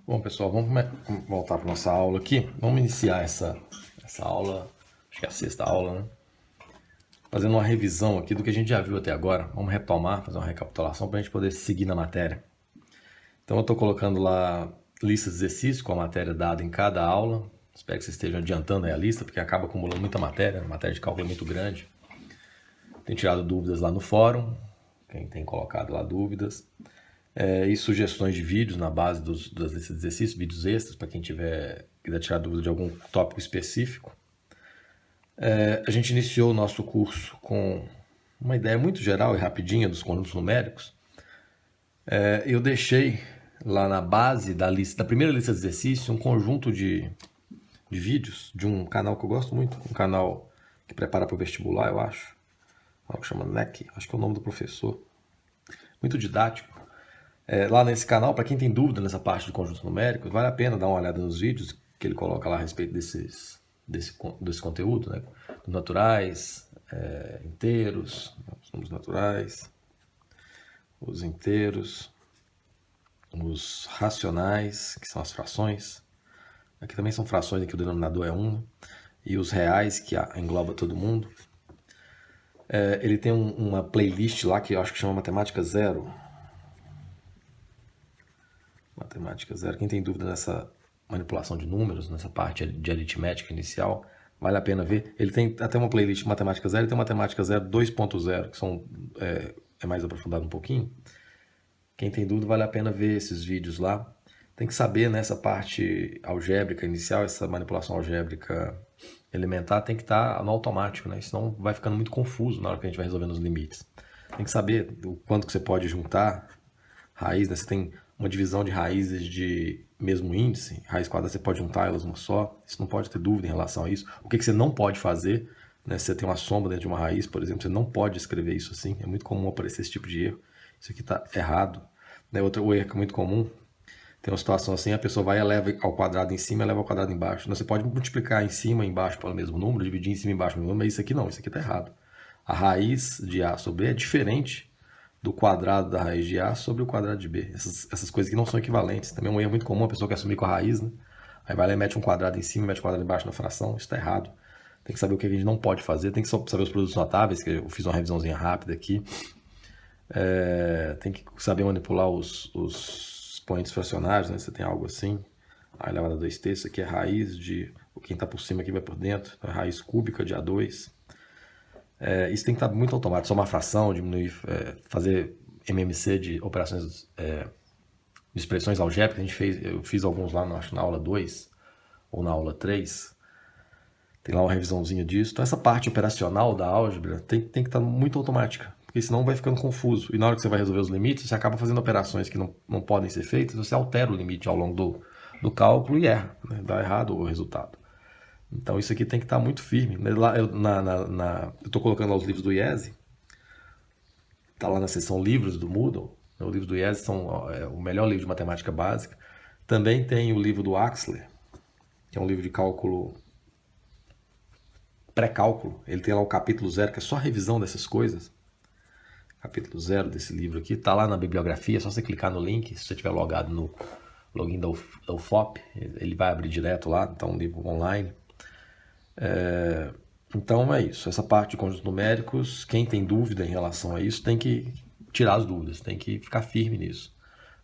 Bom, pessoal, vamos voltar para nossa aula aqui. Vamos iniciar essa aula, acho que é a sexta aula, né? Fazendo uma revisão aqui do que a gente já viu até agora. Vamos retomar, fazer uma recapitulação para a gente poder seguir na matéria. Então, eu estou colocando lá listas de exercícios com a matéria dada em cada aula. Espero que vocês estejam adiantando aí a lista, porque acaba acumulando muita matéria. A matéria de cálculo é muito grande. Tem tirado dúvidas lá no fórum, quem tem colocado lá dúvidas. E sugestões de vídeos na base das listas de exercícios, vídeos extras, para quem quiser tirar dúvida de algum tópico específico. A gente iniciou o nosso curso com uma ideia muito geral e rapidinha dos conjuntos numéricos. Eu deixei lá na base da primeira lista de exercícios um conjunto de vídeos de um canal que eu gosto muito, um canal que prepara para o vestibular, eu acho. Um canal que chama NEC, acho que é o nome do professor. Muito didático. Lá nesse canal, para quem tem dúvida nessa parte de conjuntos numéricos, vale a pena dar uma olhada nos vídeos que ele coloca lá a respeito desse conteúdo, né? Os naturais, inteiros, os números naturais, os inteiros, os racionais, que são as frações. Aqui também são frações em que o denominador é 1, e os reais, que engloba todo mundo. Ele tem uma playlist lá que eu acho que chama Matemática Zero. Matemática Zero. Quem tem dúvida nessa manipulação de números, nessa parte de aritmética inicial, vale a pena ver. Ele tem até uma playlist de Matemática Zero e tem Matemática Zero 2.0, que é mais aprofundado um pouquinho. Quem tem dúvida, vale a pena ver esses vídeos lá. Tem que saber nessa parte algébrica inicial, essa manipulação algébrica elementar tem que estar no automático, né? Senão vai ficando muito confuso na hora que a gente vai resolvendo os limites. Tem que saber o quanto que você pode juntar raiz, né? Você tem uma divisão de raízes de mesmo índice, raiz quadrada, você pode juntar elas uma só. Você não pode ter dúvida em relação a isso. O que você não pode fazer, né? Se você tem uma sombra dentro de uma raiz, por exemplo, você não pode escrever isso assim. É muito comum aparecer esse tipo de erro. Isso aqui está errado. Outro erro que é muito comum, tem uma situação assim, a pessoa vai e eleva ao quadrado em cima e eleva ao quadrado embaixo. Você pode multiplicar em cima e embaixo pelo mesmo número, dividir em cima e embaixo pelo mesmo número, mas isso aqui não, isso aqui está errado. A raiz de A sobre B é diferente do quadrado da raiz de A sobre o quadrado de B. Essas coisas que não são equivalentes. Também é um erro muito comum, a pessoa quer assumir com a raiz, né? Aí vai lá e mete um quadrado em cima, mete um quadrado embaixo na fração, isso está errado. Tem que saber o que a gente não pode fazer, tem que saber os produtos notáveis, que eu fiz uma revisãozinha rápida aqui. Tem que saber manipular os expoentes fracionários, né? Você tem algo assim, A elevado a 2/3, isso aqui é raiz de... Quem está por cima aqui vai por dentro, é raiz cúbica de A2. Isso tem que estar muito automático, somar fração, diminuir, fazer MMC de operações de expressões algébricas. Eu fiz alguns lá, acho, na aula 2 ou na aula 3. Tem lá uma revisãozinha disso. Então essa parte operacional da álgebra tem que estar muito automática, porque senão vai ficando confuso. E na hora que você vai resolver os limites, você acaba fazendo operações que não podem ser feitas, você altera o limite ao longo do cálculo e erra, né? Dá errado o resultado. Então isso aqui tem que estar muito firme. Eu estou colocando lá os livros do IESE, está lá na seção livros do Moodle. O livro do IESE é o melhor livro de matemática básica. Também tem o livro do Axler, que é um livro de cálculo, pré-cálculo. Ele tem lá o capítulo 0, que é só revisão dessas coisas. Capítulo 0 desse livro aqui, está lá na bibliografia, é só você clicar no link, se você estiver logado no login da UFOP, ele vai abrir direto lá, então um livro online. Então é isso, essa parte de conjuntos numéricos, quem tem dúvida em relação a isso tem que tirar as dúvidas, tem que ficar firme nisso,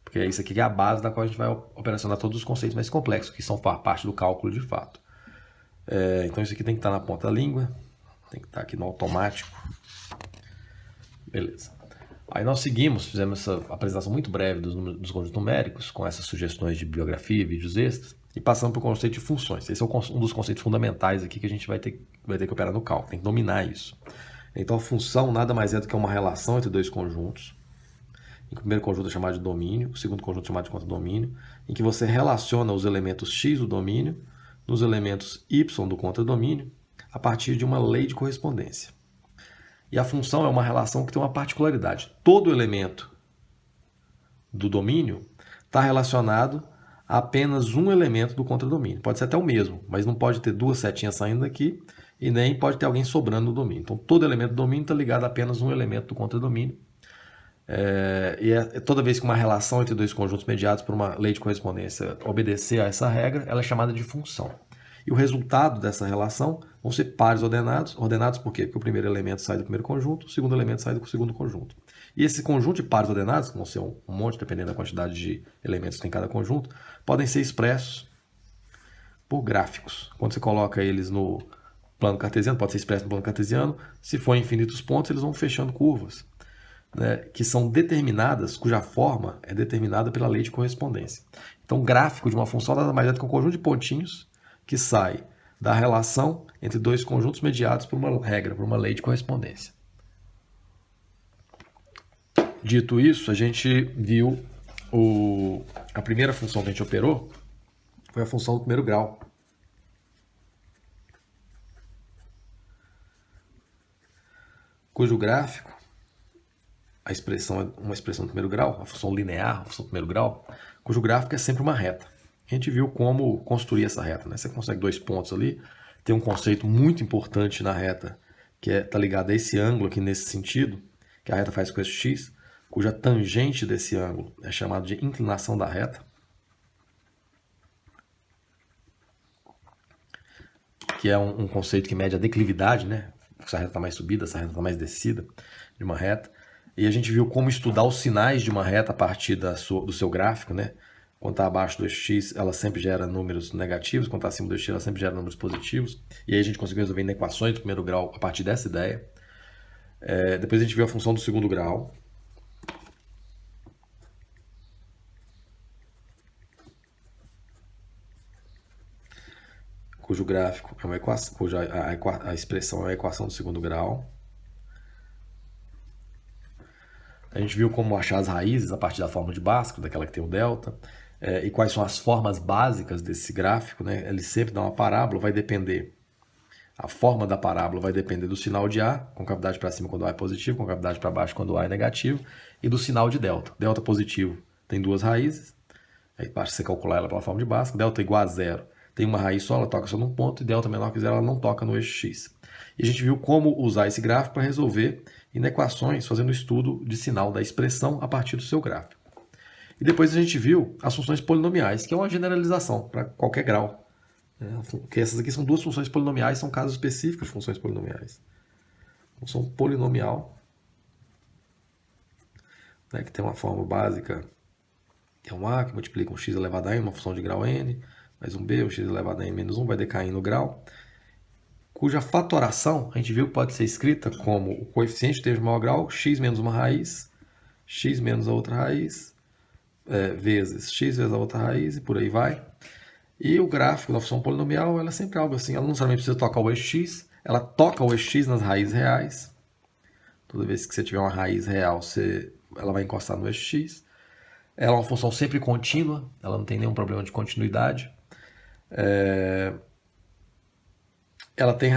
porque isso aqui é a base da qual a gente vai operacionar todos os conceitos mais complexos, que são parte do cálculo de fato. Então isso aqui tem que estar na ponta da língua, tem que estar aqui no automático. Beleza. Aí nós fizemos essa apresentação muito breve dos conjuntos numéricos, com essas sugestões de bibliografia, vídeos extras, e passando para o conceito de funções. Esse é um dos conceitos fundamentais aqui que a gente vai ter que operar no cálculo, tem que dominar isso. Então a função nada mais é do que uma relação entre dois conjuntos. O primeiro conjunto é chamado de domínio, o segundo conjunto é chamado de contradomínio, em que você relaciona os elementos x do domínio nos elementos y do contradomínio a partir de uma lei de correspondência. E a função é uma relação que tem uma particularidade. Todo elemento do domínio está relacionado a apenas um elemento do contradomínio. Pode ser até o mesmo, mas não pode ter duas setinhas saindo daqui e nem pode ter alguém sobrando no domínio. Então, todo elemento do domínio está ligado a apenas um elemento do contradomínio. Toda vez que uma relação entre dois conjuntos mediados por uma lei de correspondência obedecer a essa regra, ela é chamada de função. E o resultado dessa relação vão ser pares ordenados. Ordenados por quê? Porque o primeiro elemento sai do primeiro conjunto, o segundo elemento sai do segundo conjunto. E esse conjunto de pares ordenados, que vão ser um monte, dependendo da quantidade de elementos que tem em cada conjunto, podem ser expressos por gráficos. Quando você coloca eles no plano cartesiano, pode ser expresso no plano cartesiano. Se for infinitos pontos, eles vão fechando curvas, né, que são determinadas, cuja forma é determinada pela lei de correspondência. Então, o gráfico de uma função nada mais é do que um conjunto de pontinhos que sai da relação entre dois conjuntos mediados por uma regra, por uma lei de correspondência. Dito isso, a gente viu a primeira função que a gente operou foi a função do primeiro grau. Cujo gráfico, a expressão é uma expressão do primeiro grau, a função linear, a função do primeiro grau, cujo gráfico é sempre uma reta. A gente viu como construir essa reta, né? Você consegue 2 pontos ali, tem um conceito muito importante na reta, que está ligado a esse ângulo aqui nesse sentido, que a reta faz com esse x, cuja tangente desse ângulo é chamada de inclinação da reta, que é um conceito que mede a declividade, né? Se a reta está mais subida, se a reta está mais descida de uma reta. E a gente viu como estudar os sinais de uma reta a partir do seu gráfico, né? Quando está abaixo do x, ela sempre gera números negativos. Quando está acima do x, ela sempre gera números positivos. E aí a gente conseguiu resolver equações do primeiro grau a partir dessa ideia. Depois a gente viu a função do segundo grau. Cujo gráfico é uma equação, a expressão é uma equação do segundo grau. A gente viu como achar as raízes a partir da fórmula de Bhaskara, daquela que tem o delta, e quais são as formas básicas desse gráfico, né? Ele sempre dá uma parábola, vai depender, a forma da parábola vai depender do sinal de A, concavidade para cima quando A é positivo, concavidade para baixo quando A é negativo, e do sinal de delta. Delta positivo tem 2 raízes, aí basta você calcular ela pela fórmula de Bhaskara, delta igual a 0. Tem uma raiz só, ela toca só num ponto, e delta menor que 0, ela não toca no eixo x. E a gente viu como usar esse gráfico para resolver inequações, fazendo o estudo de sinal da expressão a partir do seu gráfico. E depois a gente viu as funções polinomiais, que é uma generalização para qualquer grau. Porque essas aqui são 2 funções polinomiais, são casos específicos de funções polinomiais. Função polinomial, né, que tem uma forma básica, que é um A, que multiplica um x elevado a n, uma função de grau n, mais um b, o x elevado a n menos 1, vai decair no grau, cuja fatoração a gente viu que pode ser escrita como o coeficiente de maior grau, x menos uma raiz, x menos a outra raiz, vezes x vezes a outra raiz, e por aí vai. E o gráfico da função polinomial, ela é sempre algo assim, ela não necessariamente precisa tocar o eixo x, ela toca o eixo x nas raízes reais. Toda vez que você tiver uma raiz real, ela vai encostar no eixo x. Ela é uma função sempre contínua, ela não tem nenhum problema de continuidade. Ela tem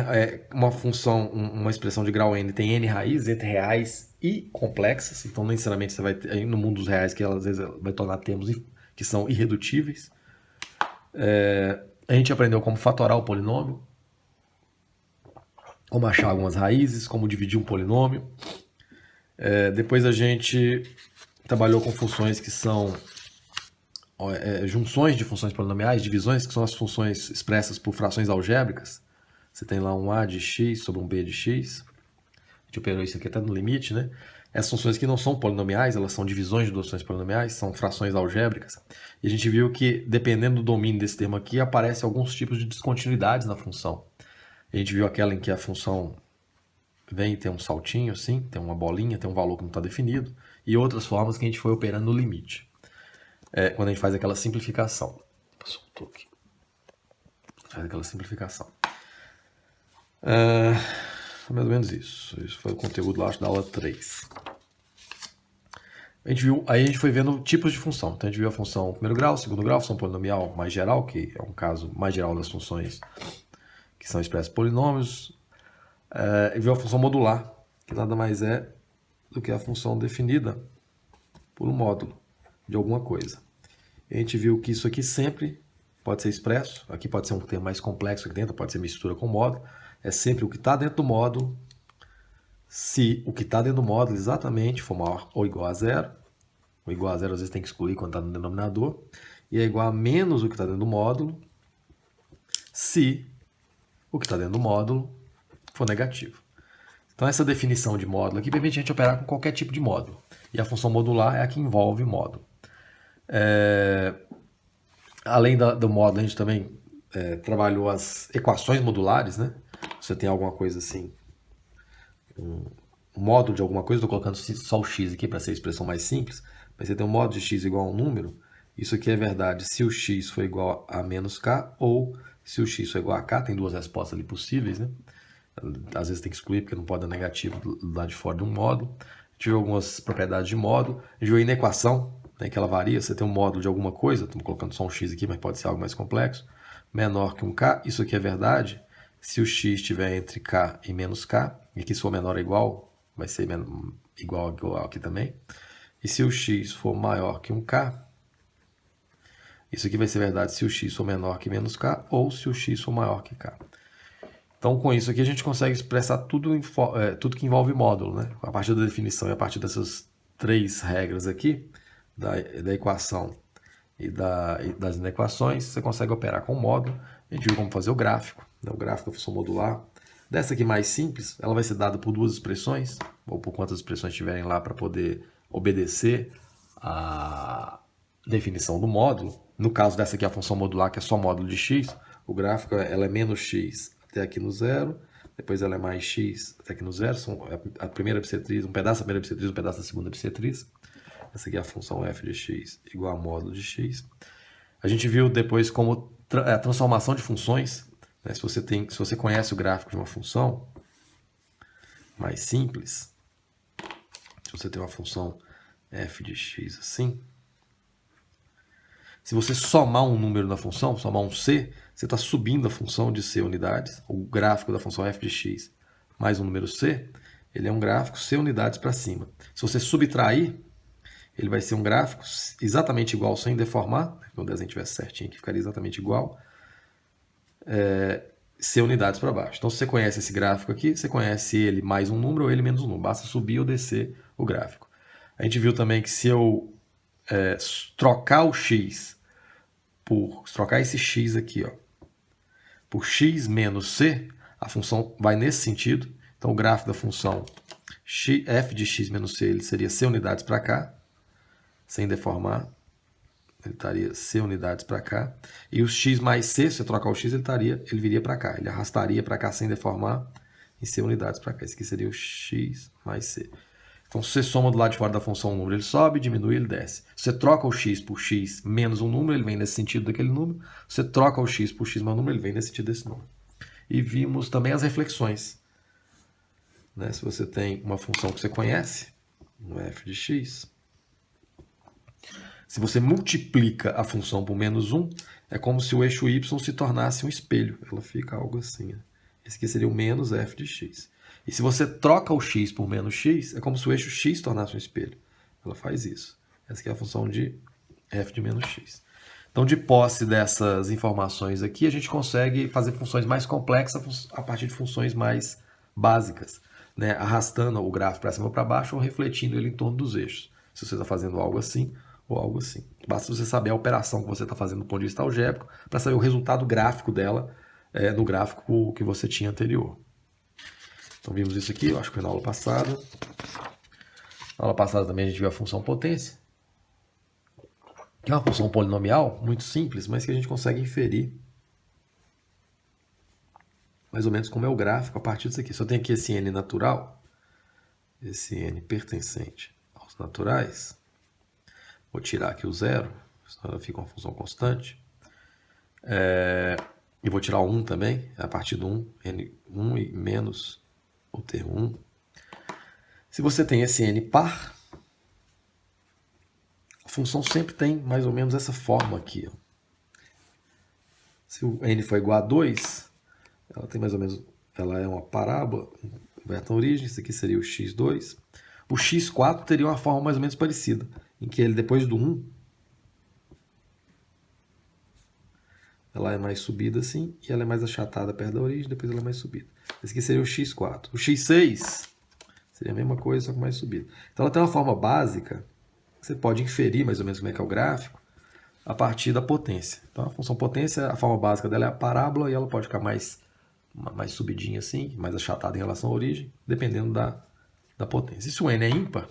uma função, uma expressão de grau n, tem n raízes, entre reais e complexas, então não necessariamente você vai ter, no mundo dos reais, que ela às vezes vai tornar termos que são irredutíveis. A gente aprendeu como fatorar o polinômio, como achar algumas raízes, como dividir um polinômio. Depois a gente trabalhou com funções que são junções de funções polinomiais, divisões, que são as funções expressas por frações algébricas. Você tem lá um a de x sobre um b de x. A gente operou isso aqui até no limite, né? Essas funções que não são polinomiais, elas são divisões de 2 funções polinomiais, são frações algébricas. E a gente viu que, dependendo do domínio desse termo aqui, aparecem alguns tipos de descontinuidades na função. A gente viu aquela em que a função vem e tem um saltinho assim, tem uma bolinha, tem um valor que não está definido, e outras formas que a gente foi operando no limite. Quando a gente faz aquela simplificação. Soltou aqui. Faz aquela simplificação. Mais ou menos isso. Isso foi o conteúdo lá da aula 3. Aí a gente foi vendo tipos de função. Então a gente viu a função primeiro grau, segundo grau, função polinomial mais geral, que é um caso mais geral das funções que são expressas polinômios. E viu a função modular, que nada mais é do que a função definida por um módulo de alguma coisa. E a gente viu que isso aqui sempre pode ser expresso. Aqui pode ser um termo mais complexo aqui dentro, pode ser mistura com módulo. É sempre o que está dentro do módulo se o que está dentro do módulo exatamente for maior ou igual a zero. O igual a zero às vezes tem que excluir quando está no denominador. E é igual a menos o que está dentro do módulo, se o que está dentro do módulo for negativo. Então essa definição de módulo aqui permite a gente operar com qualquer tipo de módulo. E a função modular é a que envolve o módulo. Além do módulo, a gente também trabalhou as equações modulares, né? Você tem alguma coisa assim, um módulo de alguma coisa, estou colocando só o x aqui para ser a expressão mais simples, mas você tem um módulo de x igual a um número, isso aqui é verdade se o x for igual a menos k ou se o x for igual a k, tem duas respostas ali possíveis, né? Às vezes tem que excluir porque não pode dar negativo do lado de fora de um módulo. A gente viu algumas propriedades de módulo, a gente viu a inequação, né, que ela varia, você tem um módulo de alguma coisa, estamos colocando só um x aqui, mas pode ser algo mais complexo, menor que um k, isso aqui é verdade se o x estiver entre k e menos k, e aqui se for menor ou igual, vai ser igual aqui também. E se o x for maior que um k, isso aqui vai ser verdade se o x for menor que menos k ou se o x for maior que k. Então, com isso aqui, a gente consegue expressar tudo que envolve módulo, né? A partir da definição e a partir dessas três regras aqui, da equação e das inequações, você consegue operar com módulo. A gente viu como fazer o gráfico, né? O gráfico da função modular. Dessa aqui mais simples, ela vai ser dada por duas expressões, ou por quantas expressões tiverem lá para poder obedecer a definição do módulo. No caso dessa aqui, a função modular, que é só módulo de x, o gráfico ela é menos x até aqui no zero, depois ela é mais x até aqui no zero, são a primeira bissetriz, um pedaço da primeira bissetriz, um pedaço da segunda bissetriz. Essa aqui é a função f de x igual a módulo de x. A gente viu depois como a transformação de funções, né? Se você conhece o gráfico de uma função mais simples, se você tem uma função f de x assim, se você somar um número na função, somar um c, você está subindo a função de c unidades, o gráfico da função f de x mais um número c, ele é um gráfico c unidades para cima. Se você subtrair, ele vai ser um gráfico exatamente igual, sem deformar, se o desenho tivesse certinho aqui, ficaria exatamente igual, c unidades para baixo. Então, se você conhece esse gráfico aqui, você conhece ele mais um número ou ele menos um número, basta subir ou descer o gráfico. A gente viu também que se eu trocar o x trocar esse x aqui, ó, por x menos c, a função vai nesse sentido. Então, o gráfico da função f de x menos c ele seria c unidades para cá, sem deformar. Ele estaria c unidades para cá. E o x mais c, se você trocar o x, ele viria para cá. Ele arrastaria para cá sem deformar em c unidades para cá. Esse aqui seria o x mais c. Então, se você soma do lado de fora da função um número, ele sobe, diminui, ele desce. Se você troca o x por x menos um número, ele vem nesse sentido daquele número. Se você troca o x por x mais um número, ele vem nesse sentido desse número. E vimos também as reflexões. Né? Se você tem uma função que você conhece, no f de x, se você multiplica a função por menos 1, é como se o eixo y se tornasse um espelho. Ela fica algo assim. Esse aqui seria o menos f de x. E se você troca o x por menos x, é como se o eixo x se tornasse um espelho. Ela faz isso. Essa aqui é a função de f de menos x. Então, de posse dessas informações aqui, a gente consegue fazer funções mais complexas a partir de funções mais básicas, né? Arrastando o gráfico para cima ou para baixo ou refletindo ele em torno dos eixos. Se você está fazendo algo assim ou algo assim. Basta você saber a operação que você está fazendo do ponto de vista algébrico para saber o resultado gráfico dela no gráfico que você tinha anterior. Então, vimos isso aqui, eu acho que foi na aula passada. Na aula passada também a gente viu a função potência, que é uma função polinomial muito simples, mas que a gente consegue inferir mais ou menos como é o gráfico a partir disso aqui. Se eu tenho aqui esse n natural, esse n pertencente aos naturais, vou tirar aqui o zero, senão ela fica uma função constante. E vou tirar o 1 também, a partir do 1, n1 e menos o termo 1. Se você tem esse n par, a função sempre tem mais ou menos essa forma aqui. Ó. Se o n for igual a 2, ela tem mais ou menos, ela é uma parábola, inverta a origem, isso aqui seria o x2. O x4 teria uma forma mais ou menos parecida, em que ele depois do 1, ela é mais subida assim, e ela é mais achatada perto da origem, depois ela é mais subida. Esse aqui seria o x4. O x6 Seria a mesma coisa, só com mais subida. Então ela tem uma forma básica, que você pode inferir mais ou menos como é que é o gráfico, a partir da potência. Então a função potência, a forma básica dela é a parábola e ela pode ficar mais subidinha assim, mais achatada em relação à origem, dependendo da potência. E se o n é ímpar,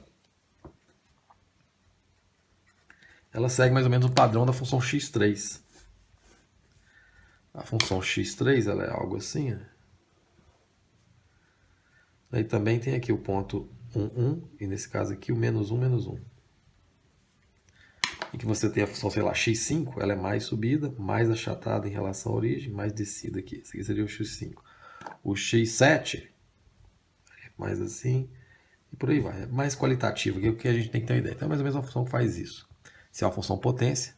ela segue mais ou menos o padrão da função x3. A função x3 ela é algo assim. Aí também tem aqui o ponto 1, 1, e nesse caso aqui o menos 1, menos 1. E que você tem a função, sei lá, x5, ela é mais subida, mais achatada em relação à origem, mais descida aqui. Esse aqui seria o x5. O x7 é mais assim, e por aí vai. É mais qualitativo, que é o que a gente tem que ter uma ideia. Então é mais ou menos uma função que faz isso. Se é uma função potência,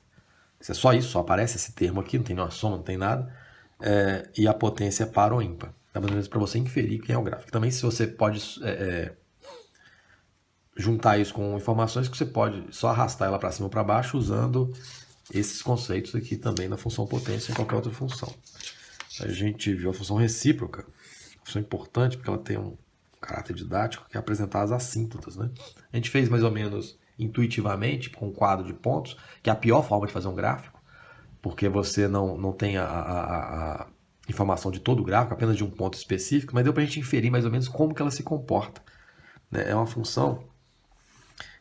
se é só isso, só aparece esse termo aqui, não tem nenhuma soma, não tem nada, e a potência é par ou ímpar. Então mais ou menos para você inferir quem é o gráfico. Também se você pode juntar isso com informações que você pode só arrastar ela para cima ou para baixo usando esses conceitos aqui também na função potência em qualquer outra função. A gente viu a função recíproca, função importante porque ela tem um caráter didático que é apresentar as assíntotas, né? A gente fez mais ou menos intuitivamente com um quadro de pontos, que é a pior forma de fazer um gráfico, porque você não tem a informação de todo o gráfico, apenas de um ponto específico, mas deu para a gente inferir mais ou menos como que ela se comporta. É uma função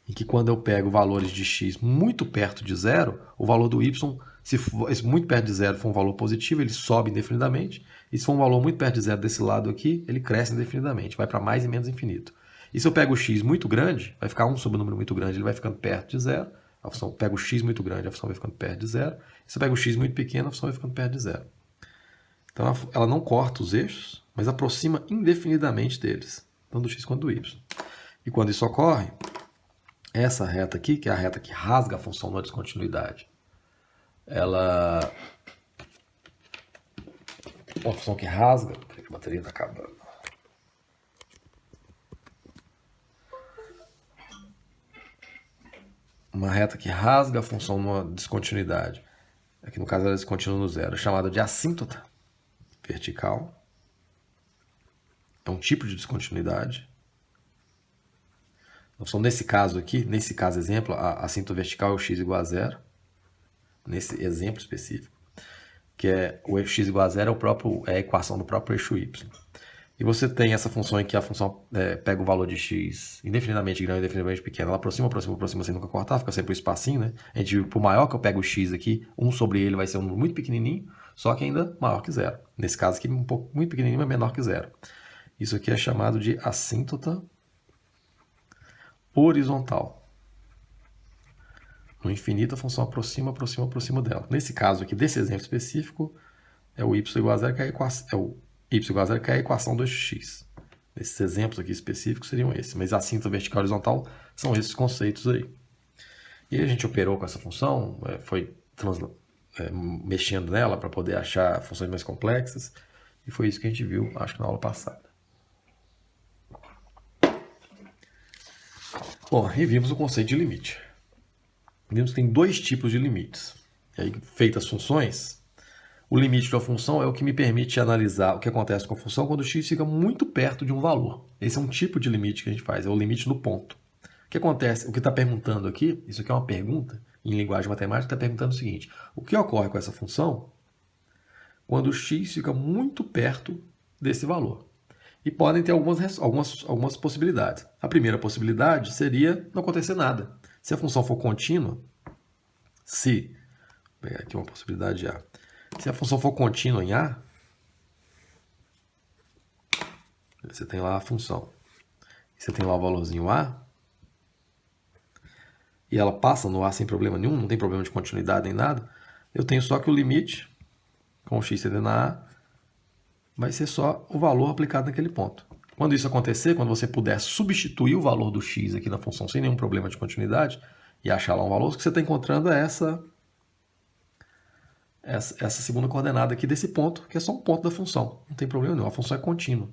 em que quando eu pego valores de x muito perto de zero, o valor do y, se muito perto de zero for um valor positivo, ele sobe indefinidamente, e se for um valor muito perto de zero desse lado aqui, ele cresce indefinidamente, vai para mais e menos infinito. E se eu pego o x muito grande, vai ficar um sobrenúmero muito grande, ele vai ficando perto de zero, a função pega o x muito grande, a função vai ficando perto de zero, e se eu pego o x muito pequeno, a função vai ficando perto de zero. Então ela não corta os eixos, mas aproxima indefinidamente deles, tanto do x quanto do y. E quando isso ocorre, essa reta aqui, que é a reta que rasga a função na descontinuidade, ela... Uma função que rasga... Peraí que a bateria está acabando. Uma reta que rasga a função numa descontinuidade, aqui no caso ela descontinua no zero, chamada de assíntota vertical. É um tipo de descontinuidade. Então, nesse caso aqui, nesse caso exemplo, a assíntota vertical é o x igual a zero. Nesse exemplo específico. Que é o x igual a zero é a equação do próprio eixo y. E você tem essa função em que a função pega o valor de x indefinidamente grande e indefinidamente pequeno. Ela aproxima, sem nunca cortar, fica sempre um espacinho, né? A gente viu que por maior que eu pego o x aqui, 1 sobre ele vai ser um número muito pequenininho, só que ainda maior que zero. Nesse caso aqui, um pouco muito pequenininho, mas menor que zero. Isso aqui é chamado de assíntota horizontal. No infinito, a função aproxima dela. Nesse caso aqui, desse exemplo específico, é o y igual a zero, que é a equação do eixo x. Esses exemplos aqui específicos seriam esses, mas a assíntota vertical e horizontal são esses conceitos aí. E a gente operou com essa função, foi mexendo nela para poder achar funções mais complexas, e foi isso que a gente viu, acho que na aula passada. Bom, e vimos o conceito de limite. Vimos que tem dois tipos de limites. E aí, feitas as funções, o limite de uma função é o que me permite analisar o que acontece com a função quando o x fica muito perto de um valor. Esse é um tipo de limite que a gente faz, é o limite no ponto. O que acontece? O que está perguntando aqui, isso aqui é uma pergunta, em linguagem matemática, está perguntando o seguinte: o que ocorre com essa função quando o x fica muito perto desse valor? E podem ter algumas possibilidades. A primeira possibilidade seria não acontecer nada. Se a função for contínua, vou pegar aqui uma possibilidade A. Se a função for contínua em A, você tem lá a função. Você tem lá o valorzinho A, e ela passa no A sem problema nenhum, não tem problema de continuidade nem nada. Eu tenho só que o limite, com o x cedendo a A, vai ser só o valor aplicado naquele ponto. Quando isso acontecer, quando você puder substituir o valor do x aqui na função sem nenhum problema de continuidade e achar lá um valor, o que você está encontrando é essa segunda coordenada aqui desse ponto, que é só um ponto da função. Não tem problema nenhum, a função é contínua.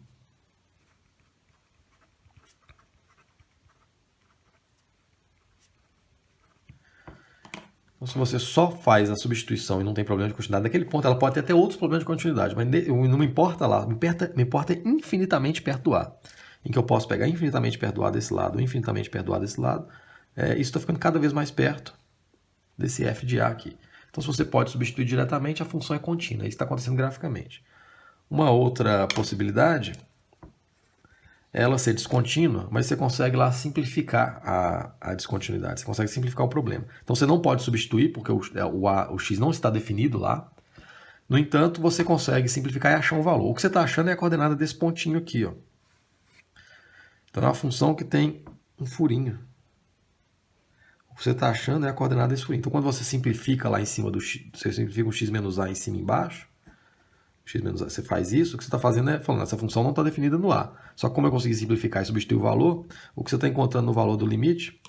Então, se você só faz a substituição e não tem problema de continuidade, naquele ponto ela pode ter outros problemas de continuidade, mas não me importa lá, me importa infinitamente perto do A. em que eu posso pegar infinitamente perto do A desse lado ou infinitamente perto do A desse lado, isso está ficando cada vez mais perto desse f de A aqui. Então, se você pode substituir diretamente, a função é contínua. Isso está acontecendo graficamente. Uma outra possibilidade é ela ser descontínua, mas você consegue lá simplificar a descontinuidade. Você consegue simplificar o problema. Então, você não pode substituir, porque o x não está definido lá. No entanto, você consegue simplificar e achar um valor. O que você está achando é a coordenada desse pontinho aqui, ó. Então, é uma função que tem um furinho. O que você está achando é a coordenada desse furinho. Então, quando você simplifica lá em cima do x, você simplifica o x menos a em cima e embaixo, x menos a, você faz isso, o que você está fazendo é falando, essa função não está definida no A. Só que como eu consegui simplificar e substituir o valor, o que você está encontrando no valor do limite,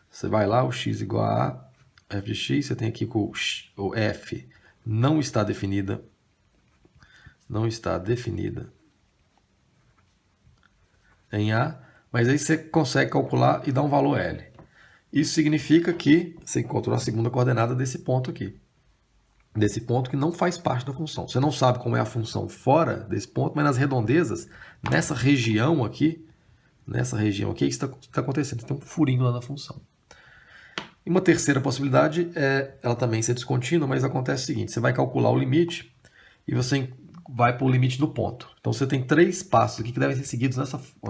você vai lá, o x igual a f de x, você tem aqui que o f não está definida em A, mas aí você consegue calcular e dar um valor L. Isso significa que você encontrou a segunda coordenada desse ponto aqui. Desse ponto que não faz parte da função. Você não sabe como é a função fora desse ponto, mas nas redondezas, nessa região aqui, isso está acontecendo. Tem um furinho lá na função. E uma terceira possibilidade é ela também ser descontínua, mas acontece o seguinte, você vai calcular o limite e você vai para o limite do ponto. Então você tem 3 passos aqui que devem ser seguidos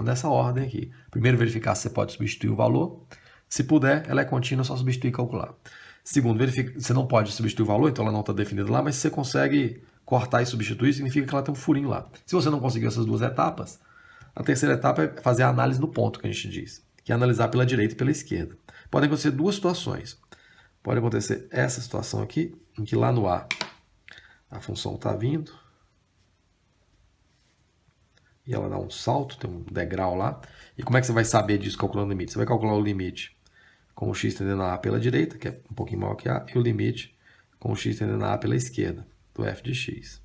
nessa ordem aqui. Primeiro, verificar se você pode substituir o valor. Se puder, ela é contínua, é só substituir e calcular. Segundo, verifica, você não pode substituir o valor, então ela não está definida lá, mas se você consegue cortar e substituir, significa que ela tem um furinho lá. Se você não conseguiu essas 2 etapas, a terceira etapa é fazer a análise no ponto, que a gente diz, que é analisar pela direita e pela esquerda. Podem acontecer 2 situações. Pode acontecer essa situação aqui, em que lá no A a função está vindo, e ela dá um salto, tem um degrau lá. E como é que você vai saber disso calculando o limite? Você vai calcular o limite com o x tendendo a pela direita, que é um pouquinho maior que A, e o limite com o x tendendo a pela esquerda, do f de x.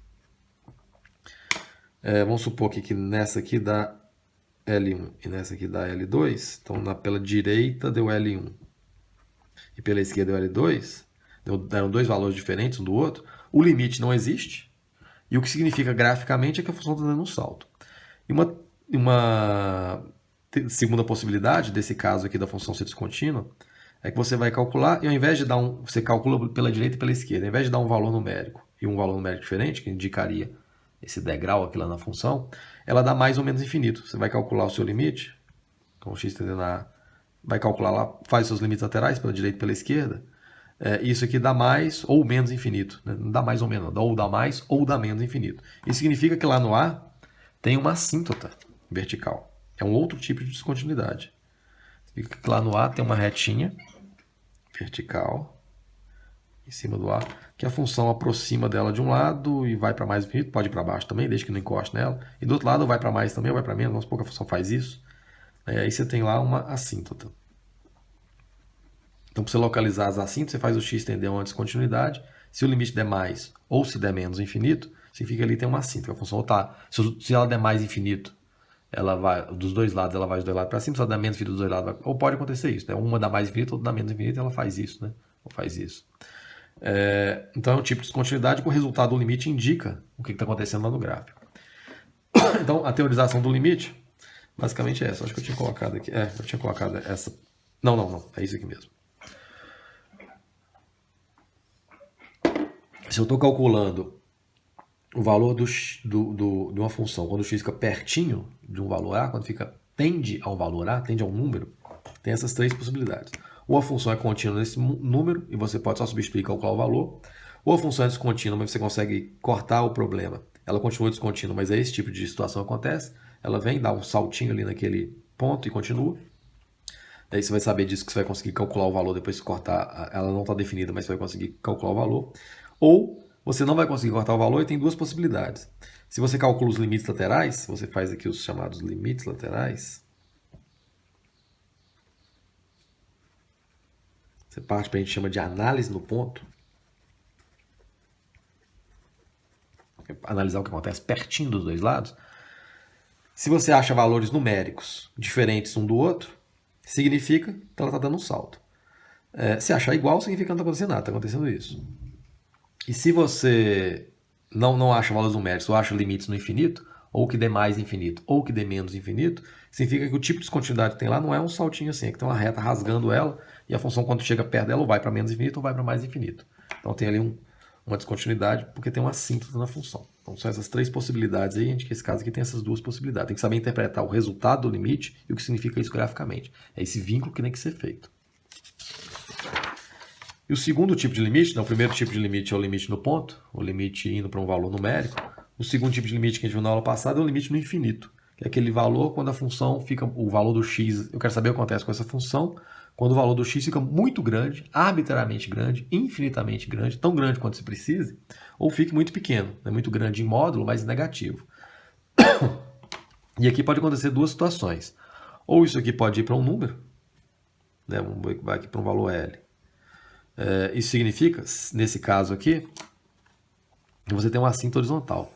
Vamos supor aqui que nessa aqui dá L1 e nessa aqui dá L2, então pela direita deu L1 e pela esquerda deu L2, deram 2 valores diferentes um do outro, o limite não existe, e o que significa graficamente é que a função está dando um salto. E uma segunda possibilidade desse caso aqui da função ser descontínua é que você vai calcular e ao invés de dar você calcula pela direita e pela esquerda, ao invés de dar um valor numérico e um valor numérico diferente, que indicaria esse degrau aqui lá na função, ela dá mais ou menos infinito. Você vai calcular o seu limite, com o x tendendo a... vai calcular lá, faz seus limites laterais pela direita e pela esquerda, isso aqui dá mais ou menos infinito. Né? Não dá mais ou menos, ou dá mais ou dá menos infinito. Isso significa que lá no A tem uma assíntota vertical. É um outro tipo de descontinuidade. Significa que lá no A tem uma retinha vertical em cima do A, que a função aproxima dela de um lado e vai para mais infinito, pode ir para baixo também, desde que não encoste nela. E do outro lado vai para mais também, ou vai para menos, vamos supor que a função faz isso. Aí você tem lá uma assíntota. Então, para você localizar as assíntotas, você faz o x tender a uma descontinuidade. Se o limite der mais ou se der menos infinito, significa que ali tem uma assíntota. A função se ela der mais infinito, ela vai dos dois lados, ela vai dos dois lados para cima. Se ela der menos infinito dos dois lados, ou pode acontecer isso, né? Uma dá mais infinito, outra dá menos infinito, ela faz isso, né? Ou faz isso. Então é um tipo de descontinuidade que o resultado do limite indica o que está acontecendo lá no gráfico. Então, a teorização do limite, basicamente é essa. Acho que eu tinha colocado aqui. Eu tinha colocado essa. Não. É isso aqui mesmo. Se eu estou calculando o valor de uma função, quando o x fica pertinho de um valor A, quando tende a um valor A, tende a um número, tem essas 3 possibilidades. Ou a função é contínua nesse número, e você pode só substituir e calcular o valor. Ou a função é descontínua, mas você consegue cortar o problema. Ela continua descontínua, mas esse tipo de situação acontece. Ela vem, dá um saltinho ali naquele ponto e continua. Daí você vai saber disso que você vai conseguir calcular o valor depois de cortar. Ela não está definida, mas você vai conseguir calcular o valor. Ou você não vai conseguir cortar o valor e tem 2 possibilidades. Se você calcula os limites laterais, você faz aqui os chamados limites laterais. Você parte para a gente chama de análise no ponto. Analisar o que acontece pertinho dos dois lados. Se você acha valores numéricos diferentes um do outro, significa que ela está dando um salto. Se achar igual, significa que não está acontecendo nada, está acontecendo isso. E se você não acha valores numéricos ou acha limites no infinito, ou que dê mais infinito, ou que dê menos infinito, significa que o tipo de descontinuidade que tem lá não é um saltinho assim, é que tem uma reta rasgando ela, e a função quando chega perto dela ou vai para menos infinito ou vai para mais infinito. Então tem ali uma descontinuidade porque tem uma assíntota na função. Então são essas três possibilidades aí, nesse caso aqui tem essas duas possibilidades. Tem que saber interpretar o resultado do limite e o que significa isso graficamente. É esse vínculo que tem que ser feito. E o segundo tipo de limite, o primeiro tipo de limite é o limite no ponto, o limite indo para um valor numérico. O segundo tipo de limite que a gente viu na aula passada é o limite no infinito, que é aquele valor quando a função fica, o valor do x, eu quero saber o que acontece com essa função, quando o valor do x fica muito grande, arbitrariamente grande, infinitamente grande, tão grande quanto se precise, ou fique muito pequeno, muito grande em módulo, mas negativo. E aqui pode acontecer duas situações. Ou isso aqui pode ir para um número, vai aqui para um valor L. Isso significa, nesse caso aqui, que você tem uma assíntota horizontal.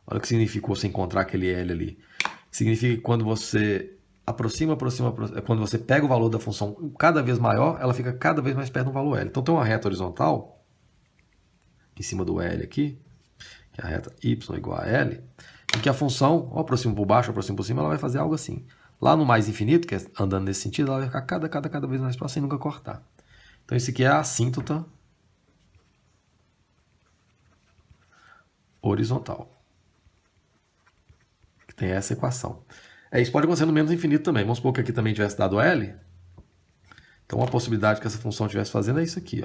Olha o que significa você encontrar aquele L ali. Significa que quando você aproxima, quando você pega o valor da função cada vez maior, ela fica cada vez mais perto do valor L. Então tem uma reta horizontal, em cima do L aqui, que é a reta y igual a L, em que a função, ou aproxima por baixo, ou aproxima por cima, ela vai fazer algo assim. Lá no mais infinito, que é andando nesse sentido, ela vai ficar cada vez mais próxima sem nunca cortar. Então, esse aqui é a assíntota horizontal. Que tem essa equação. Isso pode acontecer no menos infinito também. Vamos supor que aqui também tivesse dado L. Então, uma possibilidade que essa função estivesse fazendo é isso aqui.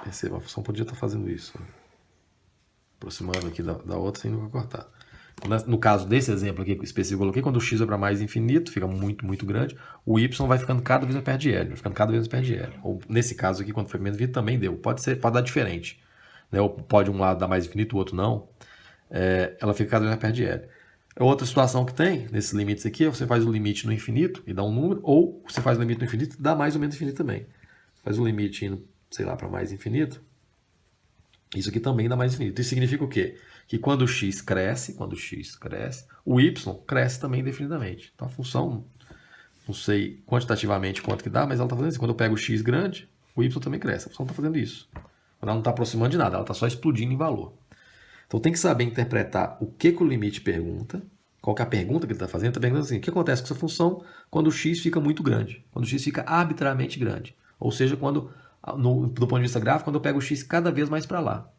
Perceba, a função podia estar fazendo isso. Aproximando aqui da outra sem nunca cortar. No caso desse exemplo aqui específico que eu coloquei, quando o x é para mais infinito, fica muito, muito grande, o y vai ficando cada vez mais perto de L, vai ficando cada vez mais perto de L. Ou nesse caso aqui, quando foi menos infinito, também deu. Pode dar diferente. Né? Ou pode um lado dar mais infinito, o outro não. Ela fica cada vez mais perto de L. Outra situação que tem, nesses limites aqui, você faz o limite no infinito e dá um número, ou você faz o limite no infinito e dá mais ou menos infinito também. Você faz o limite indo, sei lá, para mais infinito. Isso aqui também dá mais infinito. Isso significa o quê? Que quando o x cresce, o y cresce também indefinidamente. Então a função, não sei quantitativamente quanto que dá, mas ela está fazendo isso. Quando eu pego o x grande, o y também cresce. A função está fazendo isso. Ela não está aproximando de nada, ela está só explodindo em valor. Então tem que saber interpretar o que o limite pergunta, qual que é a pergunta que ele está fazendo. Ele está perguntando assim, o que acontece com essa função quando o x fica muito grande? Quando o x fica arbitrariamente grande. Ou seja, quando, do ponto de vista gráfico, quando eu pego o x cada vez mais para lá.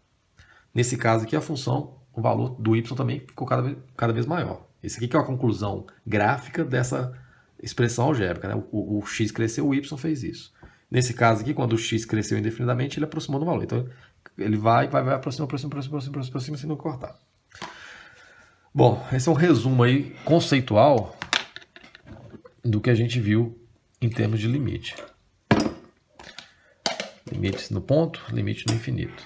Nesse caso aqui, a função, o valor do y também ficou cada vez maior. Esse aqui que é a conclusão gráfica dessa expressão algébrica. Né? O x cresceu, o y fez isso. Nesse caso aqui, quando o x cresceu indefinidamente, ele aproximou do valor. Então, ele vai aproxima, sem não cortar. Bom, esse é um resumo aí conceitual do que a gente viu em termos de limite. Limites no ponto, limite no infinito.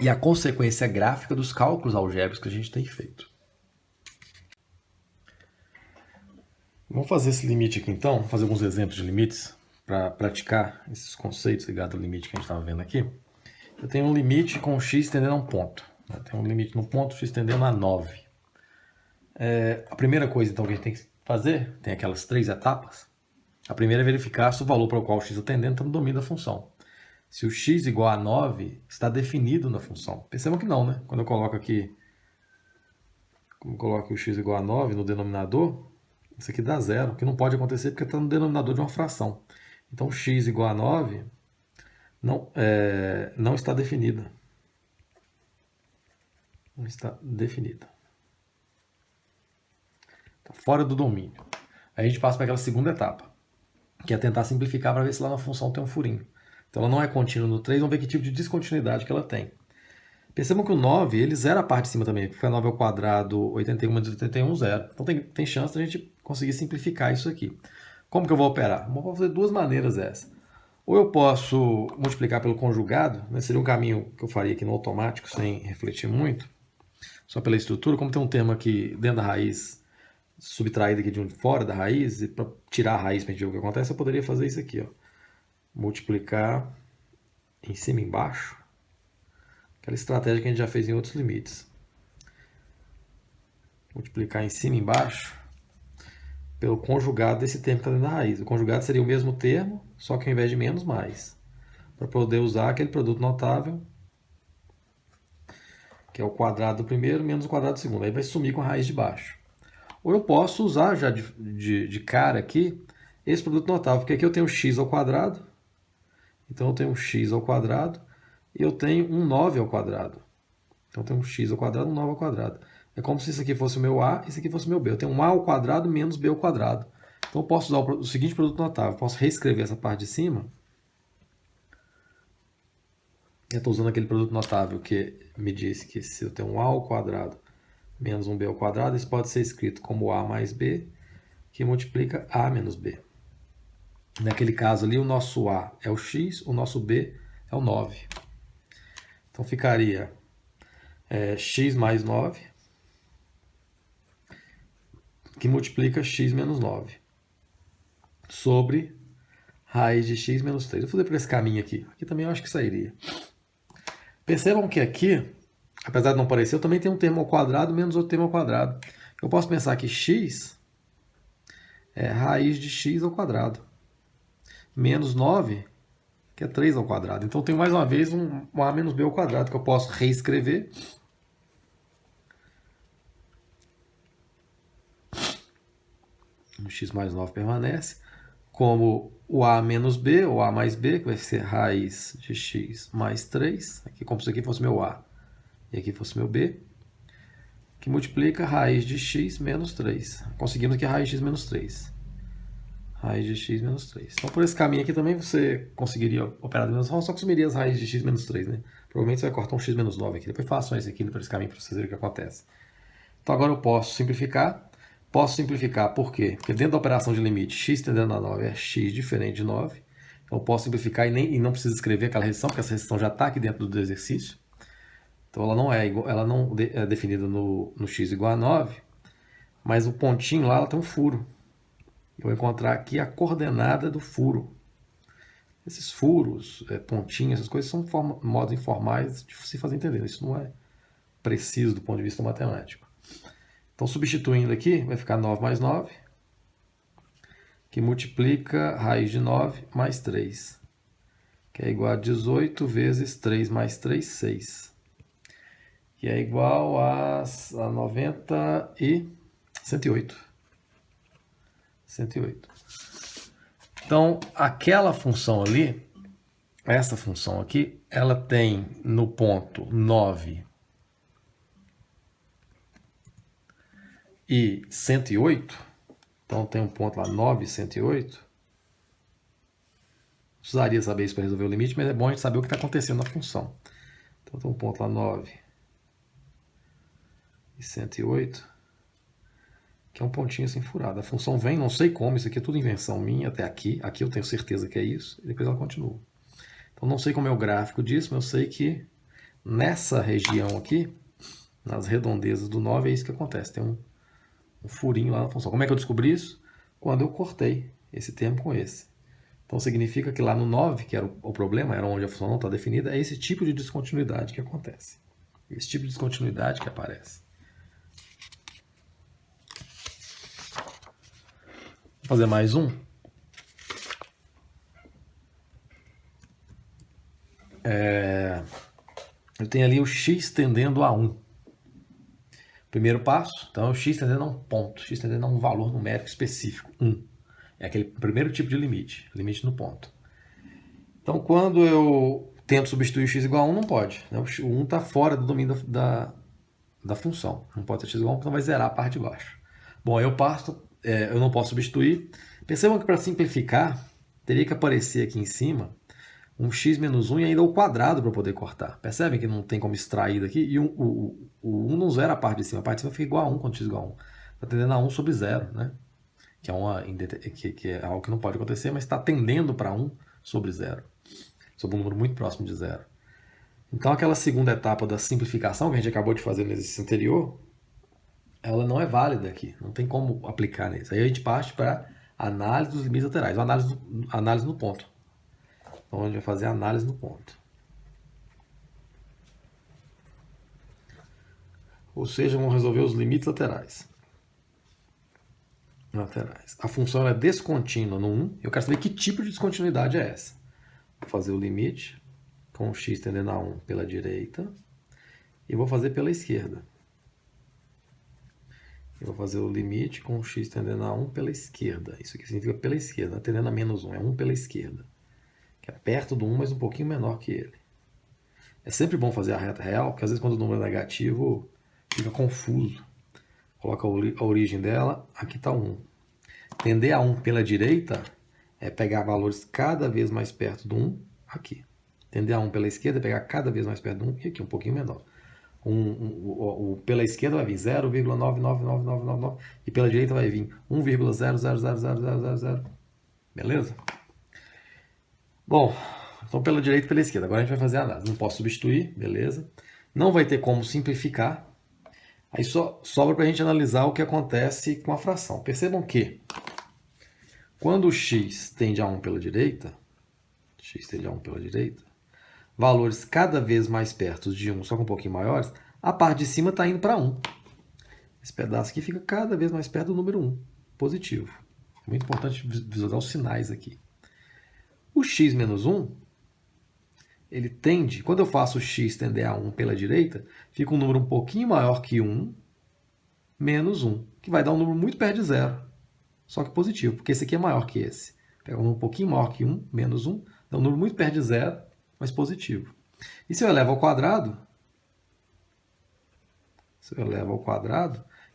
E a consequência gráfica dos cálculos algébricos que a gente tem feito. Vamos fazer esse limite aqui então, fazer alguns exemplos de limites para praticar esses conceitos ligados ao limite que a gente estava vendo aqui. Eu tenho um limite com x tendendo a um ponto. Eu tenho um limite no ponto, x tendendo a 9. A primeira coisa então que a gente tem que fazer, tem aquelas 3 etapas. A primeira é verificar se o valor para o qual o x está tendendo está no domínio da função. Se o x igual a 9 está definido na função. Percebam que não, né? Quando eu coloco aqui, o x igual a 9 no denominador, isso aqui dá zero, que não pode acontecer porque está no denominador de uma fração. Então, x igual a 9 não está definida. Não está definida. Está fora do domínio. Aí a gente passa para aquela segunda etapa, que é tentar simplificar para ver se lá na função tem um furinho. Então, ela não é contínua no 3, vamos ver que tipo de descontinuidade que ela tem. Percebam que o 9, ele zera a parte de cima também, porque 9 ao quadrado, 81 menos 81, zero. Então, tem chance de a gente conseguir simplificar isso aqui. Como que eu vou operar? Eu vou fazer duas maneiras essa. Ou eu posso multiplicar pelo conjugado, né? Seria um caminho que eu faria aqui no automático, sem refletir muito, só pela estrutura. Como tem um termo aqui dentro da raiz, subtraído aqui de fora da raiz, e para tirar a raiz para a gente ver o que acontece, eu poderia fazer isso aqui, ó. Multiplicar em cima e embaixo. Aquela estratégia que a gente já fez em outros limites. Multiplicar em cima e embaixo pelo conjugado desse termo que está dentro da raiz. O conjugado seria o mesmo termo, só que ao invés de menos, mais. para poder usar aquele produto notável, que é o quadrado do primeiro menos o quadrado do segundo. Aí vai sumir com a raiz de baixo. Ou eu posso usar já de cara aqui esse produto notável, porque aqui eu tenho x ao quadrado, então eu tenho um x ao quadrado e eu tenho um 9 ao quadrado. Então eu tenho um x ao quadrado e um 9 ao quadrado. É como se isso aqui fosse o meu a e isso aqui fosse o meu b. Eu tenho um a ao quadrado menos b ao quadrado. Então eu posso usar o seguinte produto notável. Eu posso reescrever essa parte de cima. Eu estou usando aquele produto notável que me disse que se eu tenho um a ao quadrado menos um b ao quadrado, isso pode ser escrito como a mais b, que multiplica a menos b. Naquele caso ali, o nosso a é o x, o nosso b é o 9. Então ficaria x mais 9, que multiplica x menos 9, sobre raiz de x menos 3. Vou fazer por esse caminho aqui. Aqui também eu acho que sairia. Percebam que aqui, apesar de não parecer, eu também tenho um termo ao quadrado menos outro termo ao quadrado. Eu posso pensar que x é raiz de x ao quadrado, menos 9, que é 3 ao quadrado. Então eu tenho mais uma vez um a menos b ao quadrado, que eu posso reescrever. O x mais 9 permanece, como o a menos b, ou a mais b, que vai ser raiz de x mais 3, aqui como se aqui fosse meu a e aqui fosse meu b, que multiplica raiz de x menos 3. Conseguimos aqui a raiz de x menos 3. Raiz de x menos 3. Então, por esse caminho aqui também você conseguiria operar da mesma forma, só que sumiria as raízes de x menos 3, né? Provavelmente você vai cortar um x menos 9 aqui. Depois façam isso aqui por esse caminho para vocês verem o que acontece. Então, agora eu posso simplificar. Posso simplificar por quê? Porque dentro da operação de limite, x tendendo a 9 é x diferente de 9. Então, eu posso simplificar e não preciso escrever aquela restrição, porque essa restrição já está aqui dentro do exercício. Então, ela não é definida no x igual a 9, mas o pontinho lá ela tem um furo. Eu vou encontrar aqui a coordenada do furo. Esses furos, pontinhos, essas coisas são modos informais de se fazer entender. Isso não é preciso do ponto de vista matemático. Então, substituindo aqui, vai ficar 9 mais 9, que multiplica raiz de 9 mais 3, que é igual a 18 vezes 3 mais 3, 6, que é igual a 90 e 108. 108. Então, aquela função ali, essa função aqui, ela tem no ponto 9 e 108. Então, tem um ponto lá, 9 e 108. Precisaria saber isso para resolver o limite, mas é bom a gente saber o que está acontecendo na função. Então, tem um ponto lá, 9 e 108. Que é um pontinho assim furado. A função vem, não sei como, isso aqui é tudo invenção minha até aqui. Aqui eu tenho certeza que é isso, e depois ela continua. Então não sei como é o gráfico disso, mas eu sei que nessa região aqui, nas redondezas do 9, é isso que acontece. Tem um furinho lá na função. Como é que eu descobri isso? Quando eu cortei esse termo com esse. Então significa que lá no 9, que era o problema, era onde a função não está definida, é esse tipo de descontinuidade que acontece. Esse tipo de descontinuidade que aparece. Vou fazer mais um. Eu tenho ali o x tendendo a 1. Primeiro passo, então é o x tendendo a um ponto, x tendendo a um valor numérico específico, 1. É aquele primeiro tipo de limite, limite no ponto. Então, quando eu tento substituir o x igual a 1, não pode. Né? O 1 está fora do domínio da função. Não pode ser x igual a 1, então vai zerar a parte de baixo. Bom, eu não posso substituir. Percebam que para simplificar, teria que aparecer aqui em cima um x menos 1 e ainda o quadrado para poder cortar. Percebem que não tem como extrair daqui? E o 1 não zera a parte de cima. A parte de cima fica igual a 1 quando x igual a 1. Está tendendo a 1 sobre 0, né? Que é algo que não pode acontecer, mas está tendendo para 1 sobre 0. Sobre um número muito próximo de 0. Então, aquela segunda etapa da simplificação que a gente acabou de fazer no exercício anterior, ela não é válida aqui. Não tem como aplicar nisso. Aí a gente parte para análise dos limites laterais. Análise no ponto. Então, a gente vai fazer a análise no ponto. Ou seja, vamos resolver os limites laterais. A função é descontínua no 1. Eu quero saber que tipo de descontinuidade é essa. Vou fazer o limite com x tendendo a 1 pela direita e vou fazer pela esquerda. Eu vou fazer o limite com x tendendo a 1 pela esquerda. Isso aqui significa pela esquerda, não é tendendo a menos 1, é 1 pela esquerda. Que é perto do 1, mas um pouquinho menor que ele. É sempre bom fazer a reta real, porque às vezes quando o número é negativo fica confuso. Coloca a origem dela, aqui está 1. Tender a 1 pela direita é pegar valores cada vez mais perto do 1, aqui. Tender a 1 pela esquerda é pegar cada vez mais perto do 1, e aqui um pouquinho menor. Pela esquerda vai vir 0,99999 e pela direita vai vir 1,0000000. Beleza? Bom, então pela direita e pela esquerda. Agora a gente vai fazer a análise. Não posso substituir, beleza? Não vai ter como simplificar. Aí só sobra para a gente analisar o que acontece com a fração. Percebam que quando o x tende a 1 pela direita, valores cada vez mais perto de 1, só que um pouquinho maiores, a parte de cima está indo para 1. Esse pedaço aqui fica cada vez mais perto do número 1, positivo. Muito importante visualizar os sinais aqui. O x menos 1, ele tende, quando eu faço o x tender a 1 pela direita, fica um número um pouquinho maior que 1, menos 1, que vai dar um número muito perto de 0, só que positivo, porque esse aqui é maior que esse. Pega um número um pouquinho maior que 1, menos 1, dá um número muito perto de 0, mas positivo. E se eu elevo ao quadrado,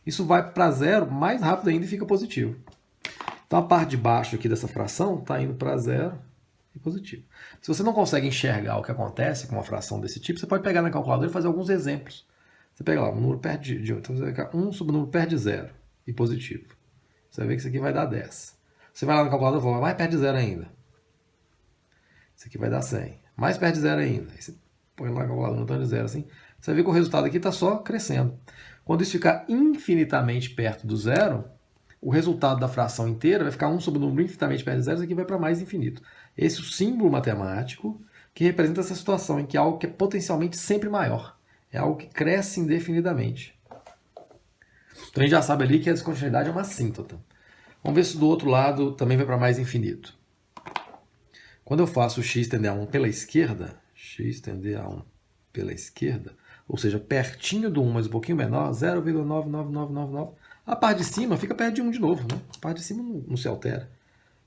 isso vai para 0 mais rápido ainda e fica positivo. Então a parte de baixo aqui dessa fração está indo para 0 e positivo. Se você não consegue enxergar o que acontece com uma fração desse tipo, você pode pegar na calculadora e fazer alguns exemplos. Você pega lá um número perto de 1, então você vai pegar 1 sobre o número perto de 0 e positivo. Você vai ver que isso aqui vai dar 10. Você vai lá na calculadora e fala, mais perto de 0 ainda. Isso aqui vai dar 100. Mais perto de 0 ainda. Aí você põe lá na calculadora no tanto de 0 assim. Você vai ver que o resultado aqui está só crescendo. Quando isso ficar infinitamente perto do 0, o resultado da fração inteira vai ficar 1 sobre o número infinitamente perto de 0, isso aqui vai para mais infinito. Esse é o símbolo matemático que representa essa situação em que é algo que é potencialmente sempre maior. É algo que cresce indefinidamente. Então a gente já sabe ali que a descontinuidade é uma assíntota. Vamos ver se do outro lado também vai para mais infinito. Quando eu faço x tender a 1 pela esquerda, ou seja, pertinho do 1, mas um pouquinho menor, 0,99999, a parte de cima fica perto de 1 de novo, né? A parte de cima não se altera.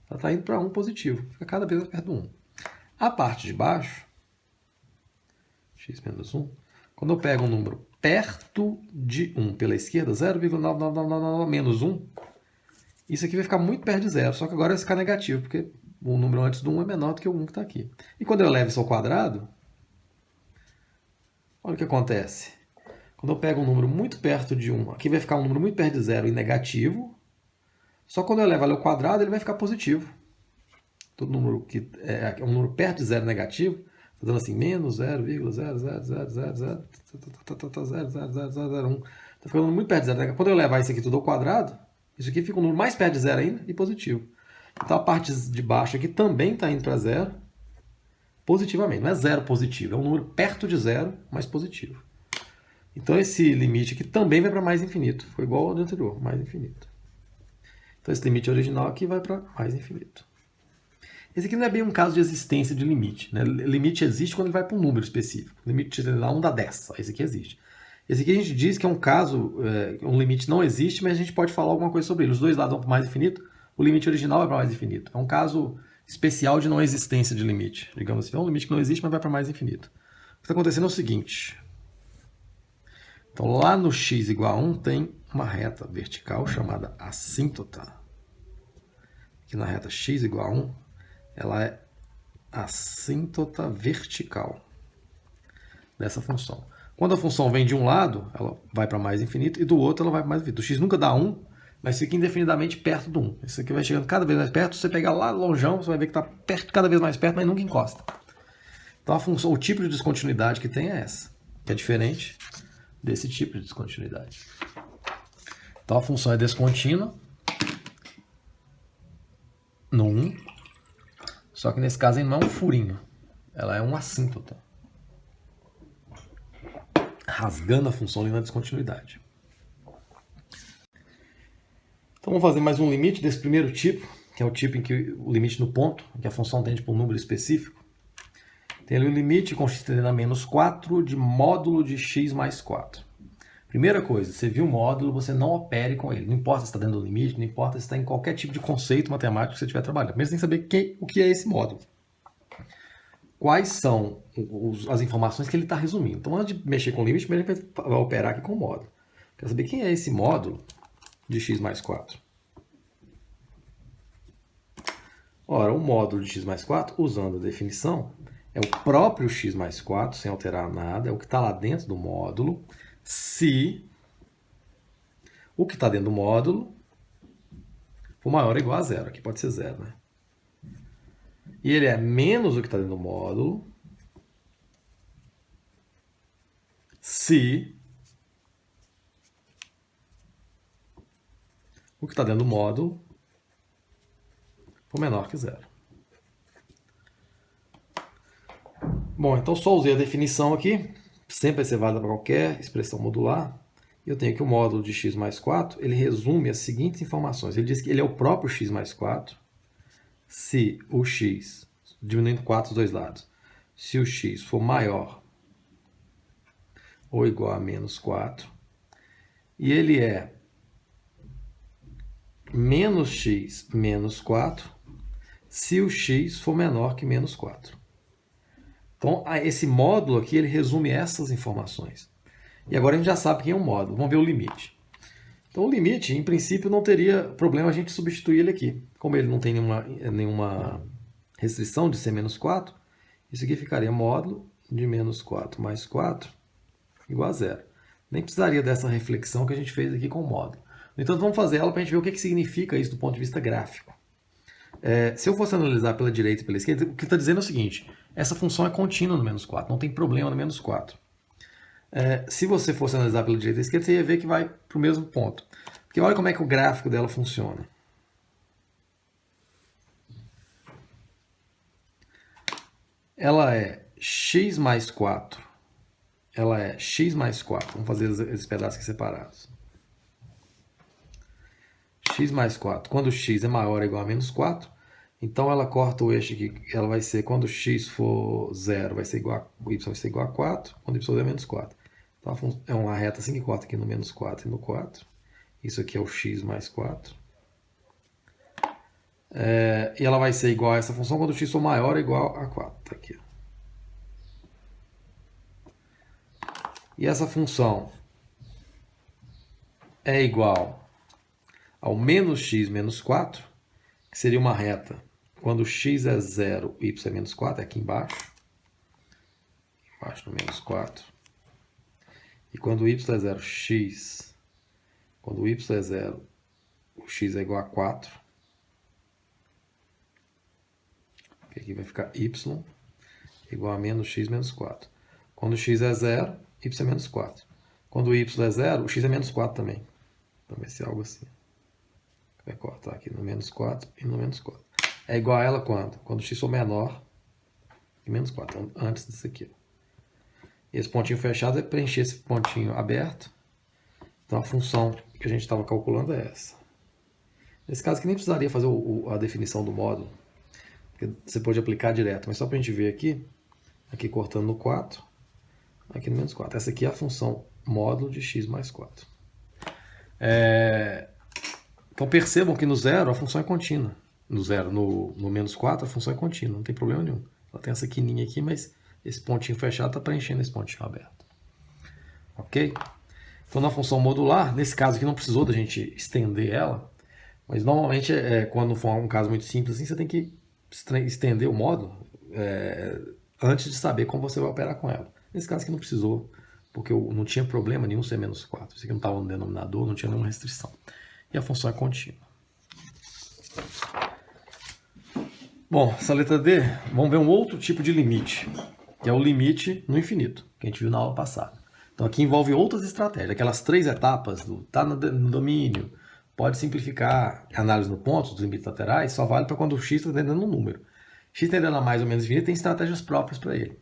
Ela está indo para 1 positivo, fica cada vez mais perto do 1. A parte de baixo, x menos 1, quando eu pego um número perto de 1 pela esquerda, 0,99999 menos 1, isso aqui vai ficar muito perto de 0, só que agora vai ficar negativo, porque o número antes do 1 é menor do que o 1 que está aqui. E quando eu elevo isso ao quadrado, olha o que acontece. Quando eu pego um número muito perto de 1, aqui vai ficar um número muito perto de 0 e negativo, só quando eu elevo ele ao quadrado, ele vai ficar positivo. Todo número que é um número perto de 0 negativo, está dando assim, menos 0,00000000001. Está ficando muito perto de 0. Quando eu levar isso aqui tudo ao quadrado, isso aqui fica um número mais perto de 0 ainda e positivo. Então a parte de baixo aqui também está indo para 0 positivamente. Não é 0 positivo, é um número perto de 0, mas positivo. Então esse limite aqui também vai para mais infinito. Foi igual ao do anterior, mais infinito. Então esse limite original aqui vai para mais infinito. Esse aqui não é bem um caso de existência de limite, né? Limite existe quando ele vai para um número específico. O limite de 1 dá 10. Esse aqui existe. Esse aqui a gente diz que é um caso, um limite não existe, mas a gente pode falar alguma coisa sobre ele. Os dois lados vão para mais infinito, o limite original vai para mais infinito. É um caso especial de não existência de limite. Digamos assim, é um limite que não existe, mas vai para mais infinito. O que está acontecendo é o seguinte. Então lá no x igual a 1 tem uma reta vertical chamada assíntota. Aqui na reta x igual a 1, ela é assíntota vertical dessa função. Quando a função vem de um lado, ela vai para mais infinito, e do outro ela vai para mais infinito. O x nunca dá 1, mas fica indefinidamente perto do 1. Isso aqui vai chegando cada vez mais perto. Se você pegar lá longeão, você vai ver que está perto, cada vez mais perto, mas nunca encosta. Então a função, o tipo de descontinuidade que tem é essa, que é diferente desse tipo de descontinuidade. Então a função é descontínua no 1, só que nesse caso não é um furinho, ela é um assíntota, rasgando a função ali na descontinuidade. Então vamos fazer mais um limite desse primeiro tipo, que é o tipo em que o limite no ponto, em que a função tende para um número específico. Tem ali o limite com x tendendo a menos 4 de módulo de x mais 4. Primeira coisa, você viu o módulo, você não opere com ele. Não importa se está dentro do limite, não importa se está em qualquer tipo de conceito matemático que você estiver trabalhando. Primeiro você tem que saber o que é esse módulo. Quais são as informações que ele está resumindo. Então, antes de mexer com o limite, primeiro a gente vai operar aqui com o módulo. Quero saber quem é esse módulo de x mais 4. Ora, o módulo de x mais 4, usando a definição, é o próprio x mais 4, sem alterar nada, é o que está lá dentro do módulo, se o que está dentro do módulo for maior ou igual a zero. Aqui pode ser zero, né? E ele é menos o que está dentro do módulo se o que está dentro do módulo for menor que zero. Bom, então só usei a definição aqui, sempre vai ser válida para qualquer expressão modular. Eu tenho aqui o módulo de x mais 4, ele resume as seguintes informações. Ele diz que ele é o próprio x mais 4, se o x, diminuindo 4 dos dois lados, se o x for maior ou igual a menos 4, e ele é menos x menos 4, se o x for menor que menos 4. Então, esse módulo aqui, ele resume essas informações. E agora a gente já sabe quem é o módulo. Vamos ver o limite. Então, o limite, em princípio, não teria problema a gente substituir ele aqui. Como ele não tem nenhuma restrição de ser menos 4, isso aqui ficaria módulo de menos 4 mais 4 igual a zero. Nem precisaria dessa reflexão que a gente fez aqui com o módulo. No entanto, vamos fazer ela para a gente ver o que significa isso do ponto de vista gráfico. Se eu fosse analisar pela direita e pela esquerda, o que está dizendo é o seguinte: essa função é contínua no menos 4, não tem problema no menos 4. Se você fosse analisar pela direita e esquerda, você ia ver que vai para o mesmo ponto. Porque olha como é que o gráfico dela funciona. Ela é x mais 4. Ela é x mais 4. Vamos fazer esses pedaços aqui separados. X mais 4. Quando x é maior ou igual a menos 4, então ela corta o eixo aqui. Ela vai ser, quando x for 0, vai ser igual a, o y vai ser igual a 4. Quando y é menos 4. Então é uma reta assim que corta aqui no menos 4 e no 4. Isso aqui é o x mais 4. E ela vai ser igual a essa função quando x for maior ou igual a 4. Tá aqui. E essa função é igual ao menos x menos 4, que seria uma reta. Quando x é 0, y é menos 4, é aqui embaixo. Embaixo no menos 4. E quando y é 0, x. Quando y é 0, o x é igual a 4. Aqui vai ficar y igual a menos x menos 4. Quando x é 0, y é menos 4. Quando y é 0, o x é menos 4 também. Então vai ser algo assim. Vai cortar aqui no menos 4 e no menos 4. É igual a ela quando? Quando x for menor que menos 4. Então, antes disso aqui. E esse pontinho fechado é preencher esse pontinho aberto. Então a função que a gente estava calculando é essa. Nesse caso aqui nem precisaria fazer a definição do módulo. Porque você pode aplicar direto. Mas só para a gente ver aqui. Aqui cortando no 4. Aqui no menos 4. Essa aqui é a função módulo de x mais 4. Então percebam que no zero a função é contínua. No zero, no menos 4 a função é contínua, não tem problema nenhum. Ela tem essa quininha aqui, mas esse pontinho fechado está preenchendo esse pontinho aberto. Ok? Então na função modular, nesse caso aqui não precisou da gente estender ela, mas normalmente quando for um caso muito simples assim, você tem que estender o módulo antes de saber como você vai operar com ela. Nesse caso aqui não precisou, porque não tinha problema nenhum ser menos 4. Isso aqui não estava no denominador, não tinha nenhuma restrição. E a função é contínua. Bom, essa letra D, vamos ver um outro tipo de limite, que é o limite no infinito, que a gente viu na aula passada. Então aqui envolve outras estratégias, aquelas 3 etapas do tá no domínio, pode simplificar, análise no ponto, dos limites laterais, só vale para quando o x está tendendo um número. X tendendo a mais ou menos infinito tem estratégias próprias para ele.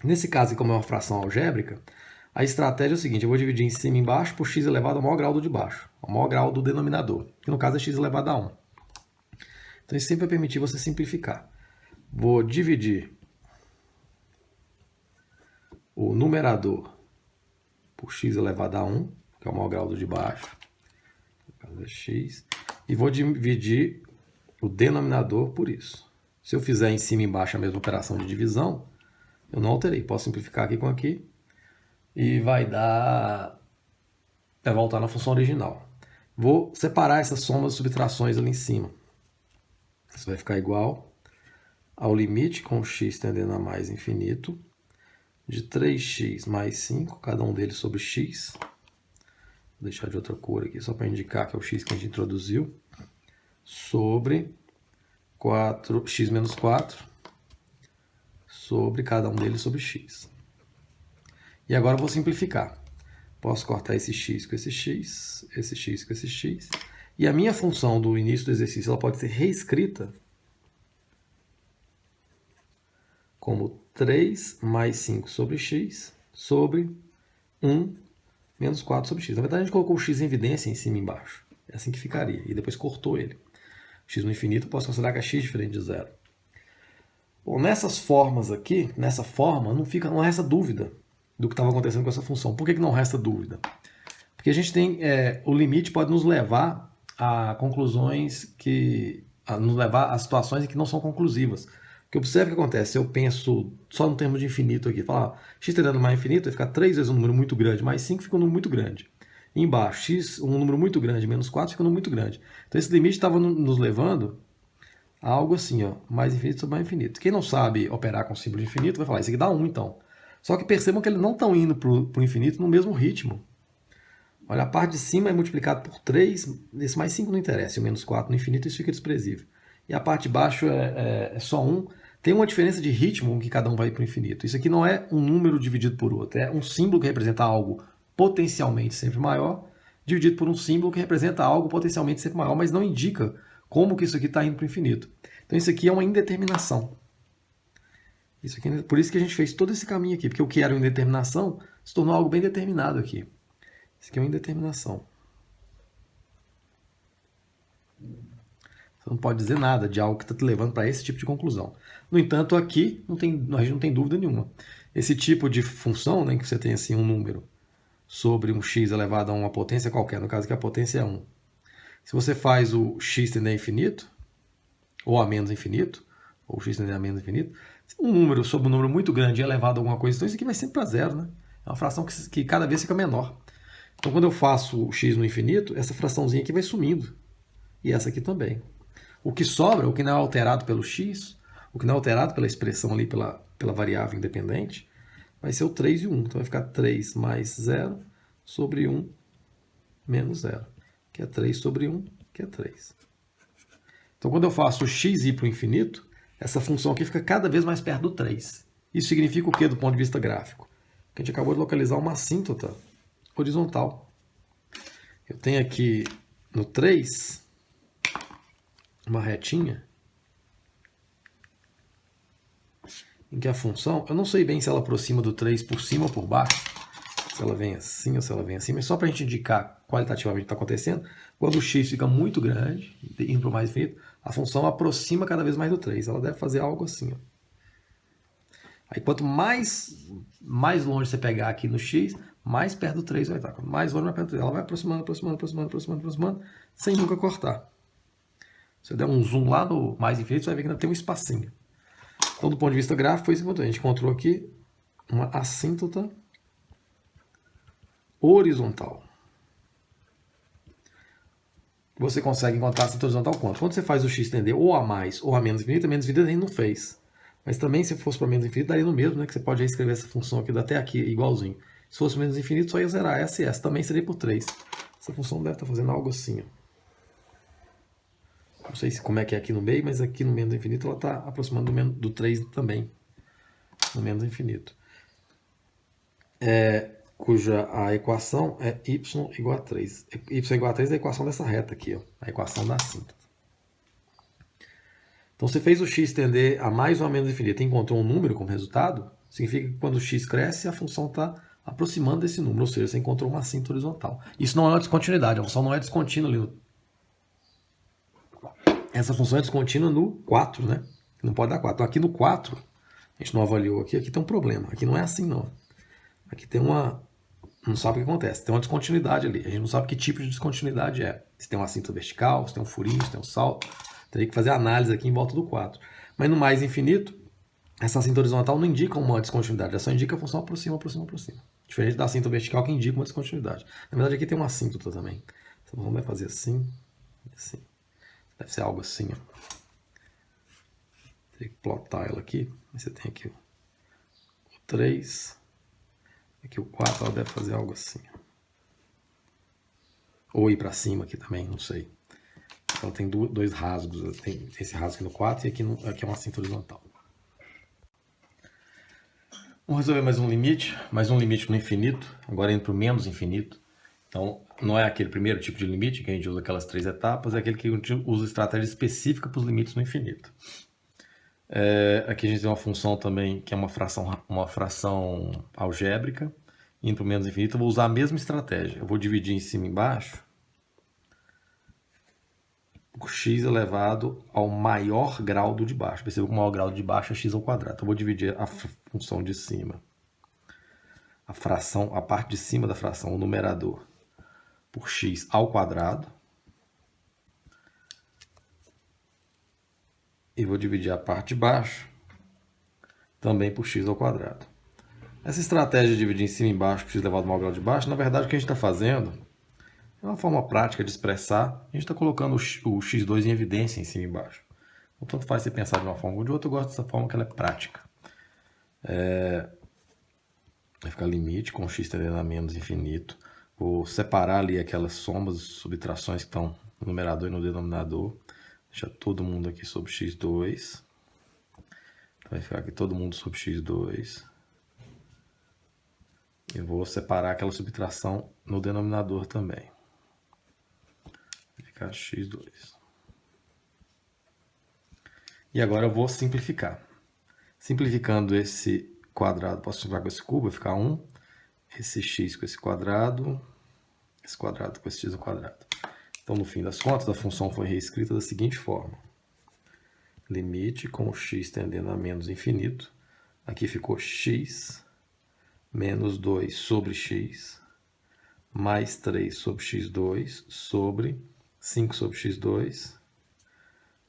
Nesse caso, como é uma fração algébrica, a estratégia é o seguinte: eu vou dividir em cima e embaixo por x elevado ao maior grau do de baixo, ao maior grau do denominador, que no caso é x elevado a 1. Então isso sempre vai permitir você simplificar. Vou dividir o numerador por x elevado a 1, que é o maior grau do de baixo, no caso é x, e vou dividir o denominador por isso. Se eu fizer em cima e embaixo a mesma operação de divisão, eu não alterei. Posso simplificar aqui com aqui e vai voltar na função original. Vou separar essas somas e subtrações ali em cima. Isso vai ficar igual ao limite com x tendendo a mais infinito de 3x mais 5, cada um deles sobre x. Vou deixar de outra cor aqui, só para indicar que é o x que a gente introduziu. Sobre 4x menos 4, sobre cada um deles sobre x. E agora eu vou simplificar. Posso cortar esse x com esse x com esse x. E a minha função do início do exercício ela pode ser reescrita como 3 mais 5 sobre x sobre 1 menos 4 sobre x. Na verdade, a gente colocou o x em evidência em cima e embaixo. É assim que ficaria. E depois cortou ele. X no infinito, eu posso considerar que é x diferente de zero. Bom, nessas formas aqui, nessa forma, não resta dúvida do que estava acontecendo com essa função. Por que não resta dúvida? Porque a gente tem, o limite pode nos levar a conclusões nos levar a situações que não são conclusivas. Porque observe o que acontece, se eu penso só no termo de infinito aqui, falar x tendendo a mais infinito, vai ficar 3 vezes um número muito grande, mais 5 fica um número muito grande. E embaixo, x, um número muito grande, menos 4 fica um número muito grande. Então esse limite estava nos levando a algo assim, ó, mais infinito sobre mais infinito. Quem não sabe operar com símbolo de infinito vai falar, isso aqui dá 1 então. Só que percebam que eles não estão indo para o infinito no mesmo ritmo. Olha, a parte de cima é multiplicado por 3, esse mais 5 não interessa, e o menos 4 no infinito isso fica desprezível. E a parte de baixo é só 1. Tem uma diferença de ritmo que cada um vai para o infinito. Isso aqui não é um número dividido por outro, é um símbolo que representa algo potencialmente sempre maior, dividido por um símbolo que representa algo potencialmente sempre maior, mas não indica como que isso aqui está indo para o infinito. Então isso aqui é uma indeterminação. Isso aqui, por isso que a gente fez todo esse caminho aqui, porque o que era uma indeterminação se tornou algo bem determinado aqui. Isso aqui é uma indeterminação. Você não pode dizer nada de algo que está te levando para esse tipo de conclusão. No entanto, aqui a gente não tem dúvida nenhuma. Esse tipo de função, né, que você tem assim um número sobre um x elevado a uma potência qualquer, no caso que a potência é 1. Se você faz o x tender a infinito, ou a menos infinito, ou x tender a menos infinito, um número sobre um número muito grande e elevado a alguma coisa, então isso aqui vai sempre para zero, né? É uma fração que cada vez fica menor. Então quando eu faço o x no infinito, essa fraçãozinha aqui vai sumindo. E essa aqui também. O que sobra, o que não é alterado pelo x, o que não é alterado pela expressão ali, pela variável independente, vai ser o 3 e o 1. Então vai ficar 3 mais 0 sobre 1 menos 0. Que é 3 sobre 1, que é 3. Então quando eu faço o x ir para o infinito, essa função aqui fica cada vez mais perto do 3. Isso significa o que do ponto de vista gráfico? Que a gente acabou de localizar uma assíntota horizontal. Eu tenho aqui no 3 uma retinha em que a função, eu não sei bem se ela aproxima do 3 por cima ou por baixo, se ela vem assim ou se ela vem assim, mas só para a gente indicar qualitativamente o que está acontecendo, quando o x fica muito grande, indo para o mais infinito, a função aproxima cada vez mais do 3. Ela deve fazer algo assim, ó. Aí quanto mais longe você pegar aqui no x, mais perto do 3 vai estar. Quanto mais longe, mais perto do 3. Ela vai aproximando, sem nunca cortar. Se você der um zoom lá no mais infinito, você vai ver que ainda tem um espacinho. Então, do ponto de vista gráfico, foi isso que a gente encontrou aqui uma assíntota horizontal. Você consegue encontrar a assíntota horizontal quanto? Quando você faz o x tender ou a mais ou a menos infinito a gente não fez. Mas também, se fosse para menos infinito, daria no mesmo, né? Que você pode escrever essa função aqui até aqui, igualzinho. Se fosse menos infinito, só ia zerar essa e essa. Também seria por 3. Essa função deve estar fazendo algo assim, ó. Não sei como é que é aqui no meio, mas aqui no menos infinito ela está aproximando do 3 também. No menos infinito. Cuja a equação é y igual a 3. Y igual a 3 é a equação dessa reta aqui, ó. A equação da assíntota. Então você fez o x tender a mais ou a menos infinito e encontrou um número como resultado, significa que quando o x cresce, a função está aproximando desse número, ou seja, você encontrou uma assíntota horizontal. Isso não é uma descontinuidade, a função não é descontínua ali no... Essa função é descontínua no 4, né? Não pode dar 4. Então aqui no 4, a gente não avaliou aqui tem um problema. Aqui não é assim, não. aqui tem uma... Não sabe o que acontece, tem uma descontinuidade ali. A gente não sabe que tipo de descontinuidade é. Se tem uma cinta vertical, se tem um furinho, se tem um salto. Teria que fazer análise aqui em volta do 4. Mas no mais infinito, essa cinta horizontal não indica uma descontinuidade, ela só indica a função aproxima, aproxima, aproxima. Diferente da cinta vertical que indica uma descontinuidade. Na verdade aqui tem uma assíntota também. Essa função vai fazer assim, assim. Deve ser algo assim, ó. Tem que plotar ela aqui. Você tem aqui o 3. Aqui o 4, ela deve fazer algo assim. Ou ir para cima aqui também, não sei. Então tem dois rasgos. Tem esse rasgo aqui no 4 e aqui é uma cinta horizontal. Vamos resolver mais um limite no infinito, agora indo para o menos infinito. Então, não é aquele primeiro tipo de limite que a gente usa aquelas 3 etapas, é aquele que a gente usa estratégia específica para os limites no infinito. Aqui a gente tem uma função também que é uma fração algébrica, indo para o menos infinito. Eu vou usar a mesma estratégia. Eu vou dividir em cima e embaixo por x elevado ao maior grau do de baixo. Perceba que o maior grau de baixo é x ao quadrado. Então, eu vou dividir a função de cima, a parte de cima da fração, o numerador, por x ao quadrado. E vou dividir a parte de baixo também por x ao quadrado. Essa estratégia de dividir em cima e embaixo por x elevado ao maior grau de baixo, na verdade o que a gente está fazendo é uma forma prática de expressar. A gente está colocando o x2 em evidência em cima e embaixo. Então, tanto faz você pensar de uma forma ou de outra, eu gosto dessa forma que ela é prática. Vai ficar limite com x tendendo a menos infinito. Vou separar ali aquelas somas, subtrações que estão no numerador e no denominador. Deixar todo mundo aqui sobre x2. Então, vai ficar aqui todo mundo sobre x2. E vou separar aquela subtração no denominador também. Vai ficar x2. E agora eu vou simplificar. Simplificando esse quadrado, posso simplificar com esse cubo, vai ficar 1. Esse x com esse quadrado com esse x ao quadrado. Então, no fim das contas, a função foi reescrita da seguinte forma. Limite com o x tendendo a menos infinito. Aqui ficou x menos 2 sobre x mais 3 sobre x2 sobre 5 sobre x2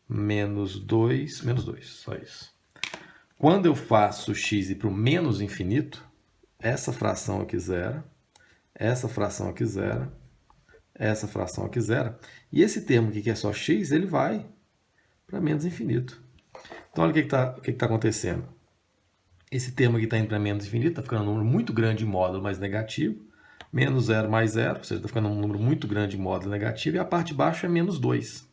menos 2, só isso. Quando eu faço x ir para o menos infinito, essa fração aqui zera, essa fração aqui zera, essa fração aqui zera, e esse termo aqui que é só x, ele vai para menos infinito. Então olha o que está acontecendo. Esse termo aqui está indo para menos infinito, está ficando um número muito grande em módulo mais negativo, menos 0 mais 0, ou seja, está ficando um número muito grande em módulo negativo, e a parte de baixo é menos 2.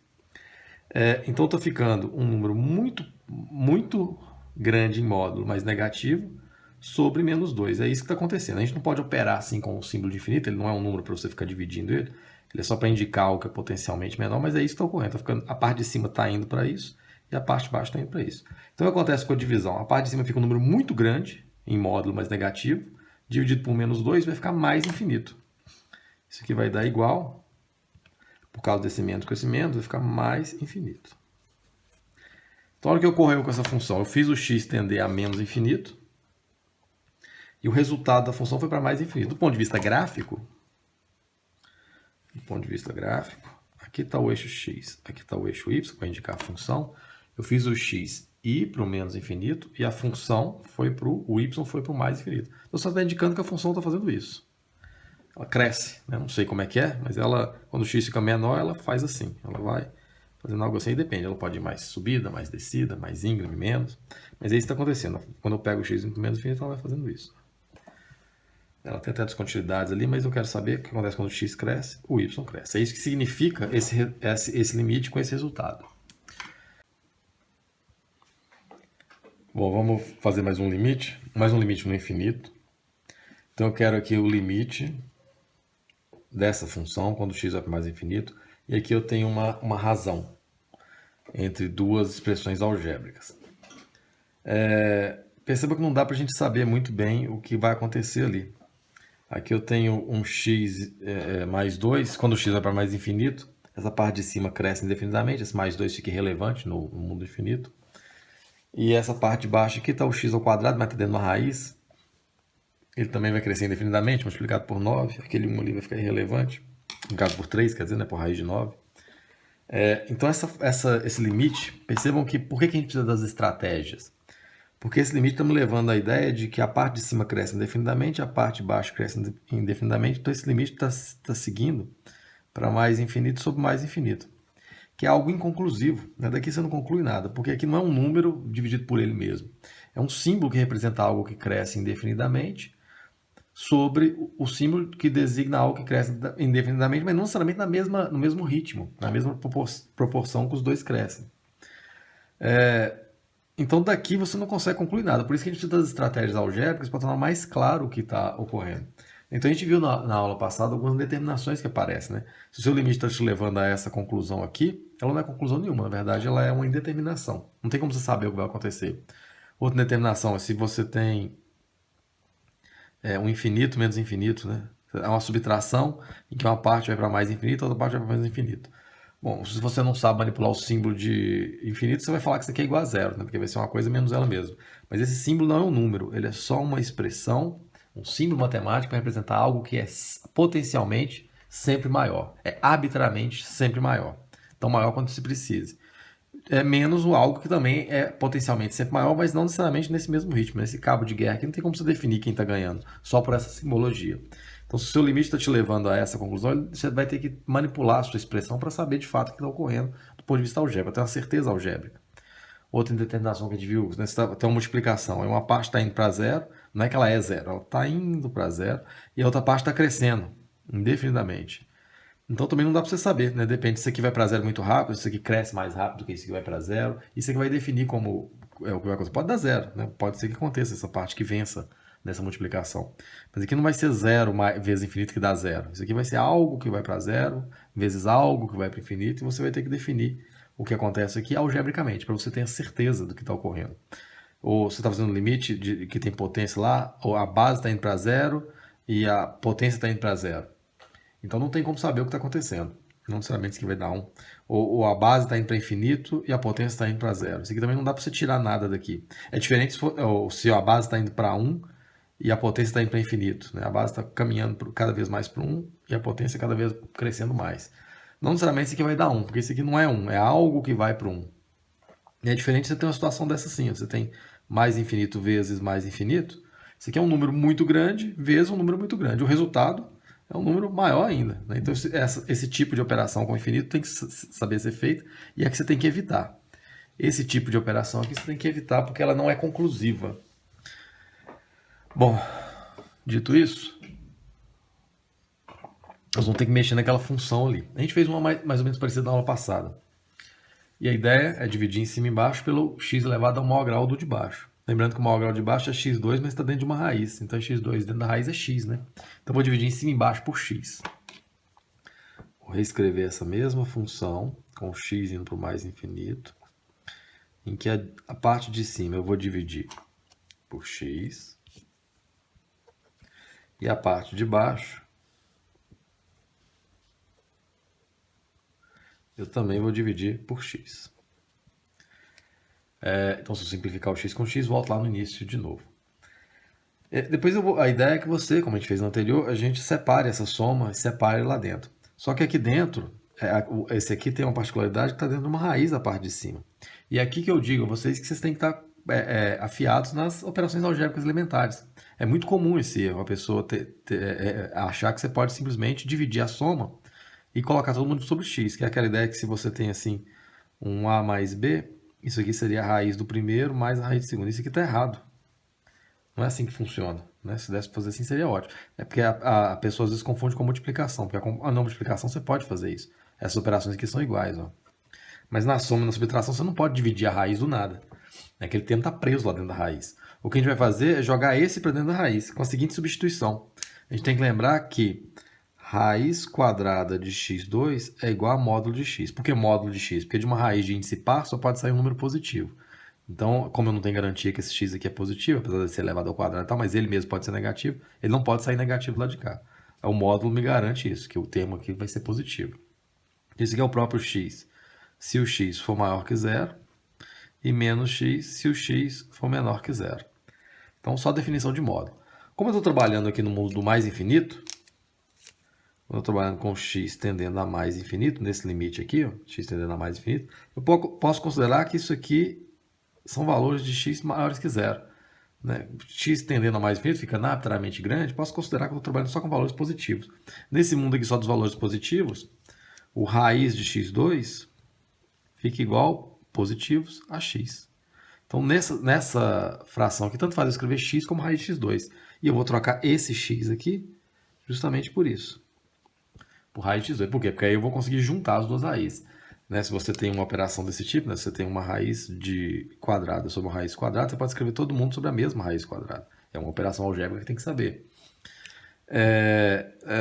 Então está ficando um número muito grande em módulo mais negativo sobre menos 2. É isso que está acontecendo. A gente não pode operar assim com o símbolo de infinito, ele não é um número para você ficar dividindo ele, ele é só para indicar algo que é potencialmente menor, mas é isso que está ocorrendo. A parte de cima está indo para isso e a parte de baixo está indo para isso. Então o que acontece com a divisão? A parte de cima fica um número muito grande em módulo mais negativo, dividido por menos 2 vai ficar mais infinito. Isso aqui vai dar igual, por causa desse menos com esse menos, vai ficar mais infinito. Então olha o que ocorreu com essa função. Eu fiz o x tender a menos infinito, e o resultado da função foi para mais infinito. Do ponto de vista gráfico, aqui está o eixo x, aqui está o eixo y, para indicar a função. Eu fiz o x ir para o menos infinito e a função foi para o y foi para o mais infinito. Então só está indicando que a função está fazendo isso. Ela cresce, né? Não sei como é que é, mas quando o x fica menor, ela faz assim. Ela vai fazendo algo assim, e depende. Ela pode ir mais subida, mais descida, mais íngreme, menos. Mas é isso que está acontecendo. Quando eu pego o x para o menos infinito, ela vai fazendo isso. Ela tem até descontinuidades ali, mas eu quero saber o que acontece quando o x cresce, o y cresce. É isso que significa esse limite com esse resultado. Bom, vamos fazer mais um limite no infinito. Então eu quero aqui o limite dessa função, quando x vai para mais infinito, e aqui eu tenho uma razão entre duas expressões algébricas. Perceba que não dá para a gente saber muito bem o que vai acontecer ali. Aqui eu tenho um x mais 2, quando o x vai para mais infinito, essa parte de cima cresce indefinidamente, esse mais 2 fica irrelevante no mundo infinito. E essa parte de baixo aqui está o x ao quadrado, mas está dentro de uma raiz. ele também vai crescer indefinidamente, multiplicado por 9, aquele 1 ali vai ficar irrelevante, no caso por 3, quer dizer, né, por raiz de 9. Então esse limite, percebam que por que a gente precisa das estratégias? Porque esse limite está me levando à ideia de que a parte de cima cresce indefinidamente, a parte de baixo cresce indefinidamente, então esse limite está seguindo para mais infinito sobre mais infinito, que é algo inconclusivo, né? Daqui você não conclui nada, porque aqui não é um número dividido por ele mesmo, é um símbolo que representa algo que cresce indefinidamente sobre o símbolo que designa algo que cresce indefinidamente, mas não necessariamente no mesmo ritmo, na mesma proporção que os dois crescem. Então daqui você não consegue concluir nada, por isso que a gente precisa das estratégias algébricas para tornar mais claro o que está ocorrendo. Então a gente viu na aula passada algumas determinações que aparecem, né? Se o seu limite está te levando a essa conclusão aqui, ela não é conclusão nenhuma, na verdade ela é uma indeterminação. Não tem como você saber o que vai acontecer. Outra determinação é se você tem um infinito menos infinito, né? É uma subtração em que uma parte vai para mais infinito, a outra parte vai para menos infinito. Bom, se você não sabe manipular o símbolo de infinito, você vai falar que isso aqui é igual a zero, né? Porque vai ser uma coisa menos ela mesma. Mas esse símbolo não é um número, ele é só uma expressão, um símbolo matemático para representar algo que é potencialmente sempre maior. É arbitrariamente sempre maior. Então, maior quando se precise. É menos o algo que também é potencialmente sempre maior, mas não necessariamente nesse mesmo ritmo. Nesse cabo de guerra aqui não tem como você definir quem está ganhando, só por essa simbologia. Então, se o seu limite está te levando a essa conclusão, você vai ter que manipular a sua expressão para saber de fato o que está ocorrendo do ponto de vista algébrico, ter uma certeza algébrica. Outra indeterminação que a gente viu, né, tem uma multiplicação, uma parte está indo para zero, não é que ela é zero, ela está indo para zero, e a outra parte está crescendo indefinidamente. Então também não dá para você saber, né? Depende se isso aqui vai para zero muito rápido, se isso aqui cresce mais rápido que isso aqui vai para zero. Isso aqui vai definir como é o que vai acontecer. Pode dar zero, né? Pode ser que aconteça essa parte que vença nessa multiplicação. Mas aqui não vai ser zero vezes infinito que dá zero. Isso aqui vai ser algo que vai para zero vezes algo que vai para infinito e você vai ter que definir o que acontece aqui algebricamente para você ter a certeza do que está ocorrendo. Ou você está fazendo um limite que tem potência lá, ou a base está indo para zero e a potência está indo para zero. Então não tem como saber o que está acontecendo. Não necessariamente isso aqui vai dar 1. Ou a base está indo para infinito e a potência está indo para zero. Isso aqui também não dá para você tirar nada daqui. É diferente se a base está indo para 1 e a potência está indo para infinito. Né? A base está caminhando cada vez mais para 1 e a potência cada vez crescendo mais. Não necessariamente isso aqui vai dar 1, porque isso aqui não é 1, é algo que vai para 1. E é diferente você ter uma situação dessa assim. Você tem mais infinito vezes mais infinito. Isso aqui é um número muito grande vezes um número muito grande. O resultado é um número maior ainda. Né? Então, esse tipo de operação com infinito tem que saber ser feita e é que você tem que evitar. Esse tipo de operação aqui você tem que evitar porque ela não é conclusiva. Bom, dito isso, nós vamos ter que mexer naquela função ali. A gente fez uma mais ou menos parecida na aula passada. E a ideia é dividir em cima e embaixo pelo x elevado ao maior grau do de baixo. Lembrando que o maior grau de baixo é x2, mas está dentro de uma raiz. Então, x2 dentro da raiz é x, né? Então, vou dividir em cima e embaixo por x. Vou reescrever essa mesma função, com x indo para o mais infinito, em que a parte de cima eu vou dividir por x, e a parte de baixo eu também vou dividir por x. Então, se eu simplificar o x com x, volto lá no início de novo. Depois a ideia é que você, como a gente fez no anterior, a gente separe essa soma e separe lá dentro. Só que aqui dentro, esse aqui tem uma particularidade que está dentro de uma raiz da parte de cima. E é aqui que eu digo a vocês que vocês têm que estar afiados nas operações algébricas elementares. É muito comum esse erro, a pessoa achar que você pode simplesmente dividir a soma e colocar todo mundo sobre x, que é aquela ideia que se você tem assim um a mais b, isso aqui seria a raiz do primeiro mais a raiz do segundo. Isso aqui está errado. Não é assim que funciona. Né? Se desse para fazer assim, seria ótimo. É porque a pessoa às vezes confunde com a multiplicação. Porque a não multiplicação você pode fazer isso. Essas operações aqui são iguais. Ó. Mas na soma e na subtração você não pode dividir a raiz do nada. Aquele termo está preso lá dentro da raiz. O que a gente vai fazer é jogar esse para dentro da raiz, com a seguinte substituição. A gente tem que lembrar que raiz quadrada de x2 é igual a módulo de x. Por que módulo de x? Porque de uma raiz de índice par só pode sair um número positivo. Então, como eu não tenho garantia que esse x aqui é positivo, apesar de ser elevado ao quadrado e tal, mas ele mesmo pode ser negativo, ele não pode sair negativo lá de cá. O módulo me garante isso, que o termo aqui vai ser positivo. Esse aqui é o próprio x, se o x for maior que zero, e menos x se o x for menor que zero. Então, só definição de módulo. Como eu estou trabalhando aqui no mundo do mais infinito, quando eu estou trabalhando com x tendendo a mais infinito, nesse limite aqui, ó, x tendendo a mais infinito, eu posso considerar que isso aqui são valores de x maiores que zero. Né? X tendendo a mais infinito fica arbitrariamente grande, posso considerar que eu estou trabalhando só com valores positivos. Nesse mundo aqui só dos valores positivos, o raiz de x2 fica igual positivos a x. Então, nessa fração aqui, tanto faz eu escrever x como raiz de x2. E eu vou trocar esse x aqui justamente por isso. Por raiz de x2. Por quê? Porque aí eu vou conseguir juntar as duas raízes. Né? Se você tem uma operação desse tipo, né? Se você tem uma raiz de quadrada sobre uma raiz quadrada, você pode escrever todo mundo sobre a mesma raiz quadrada. É uma operação algébrica que tem que saber.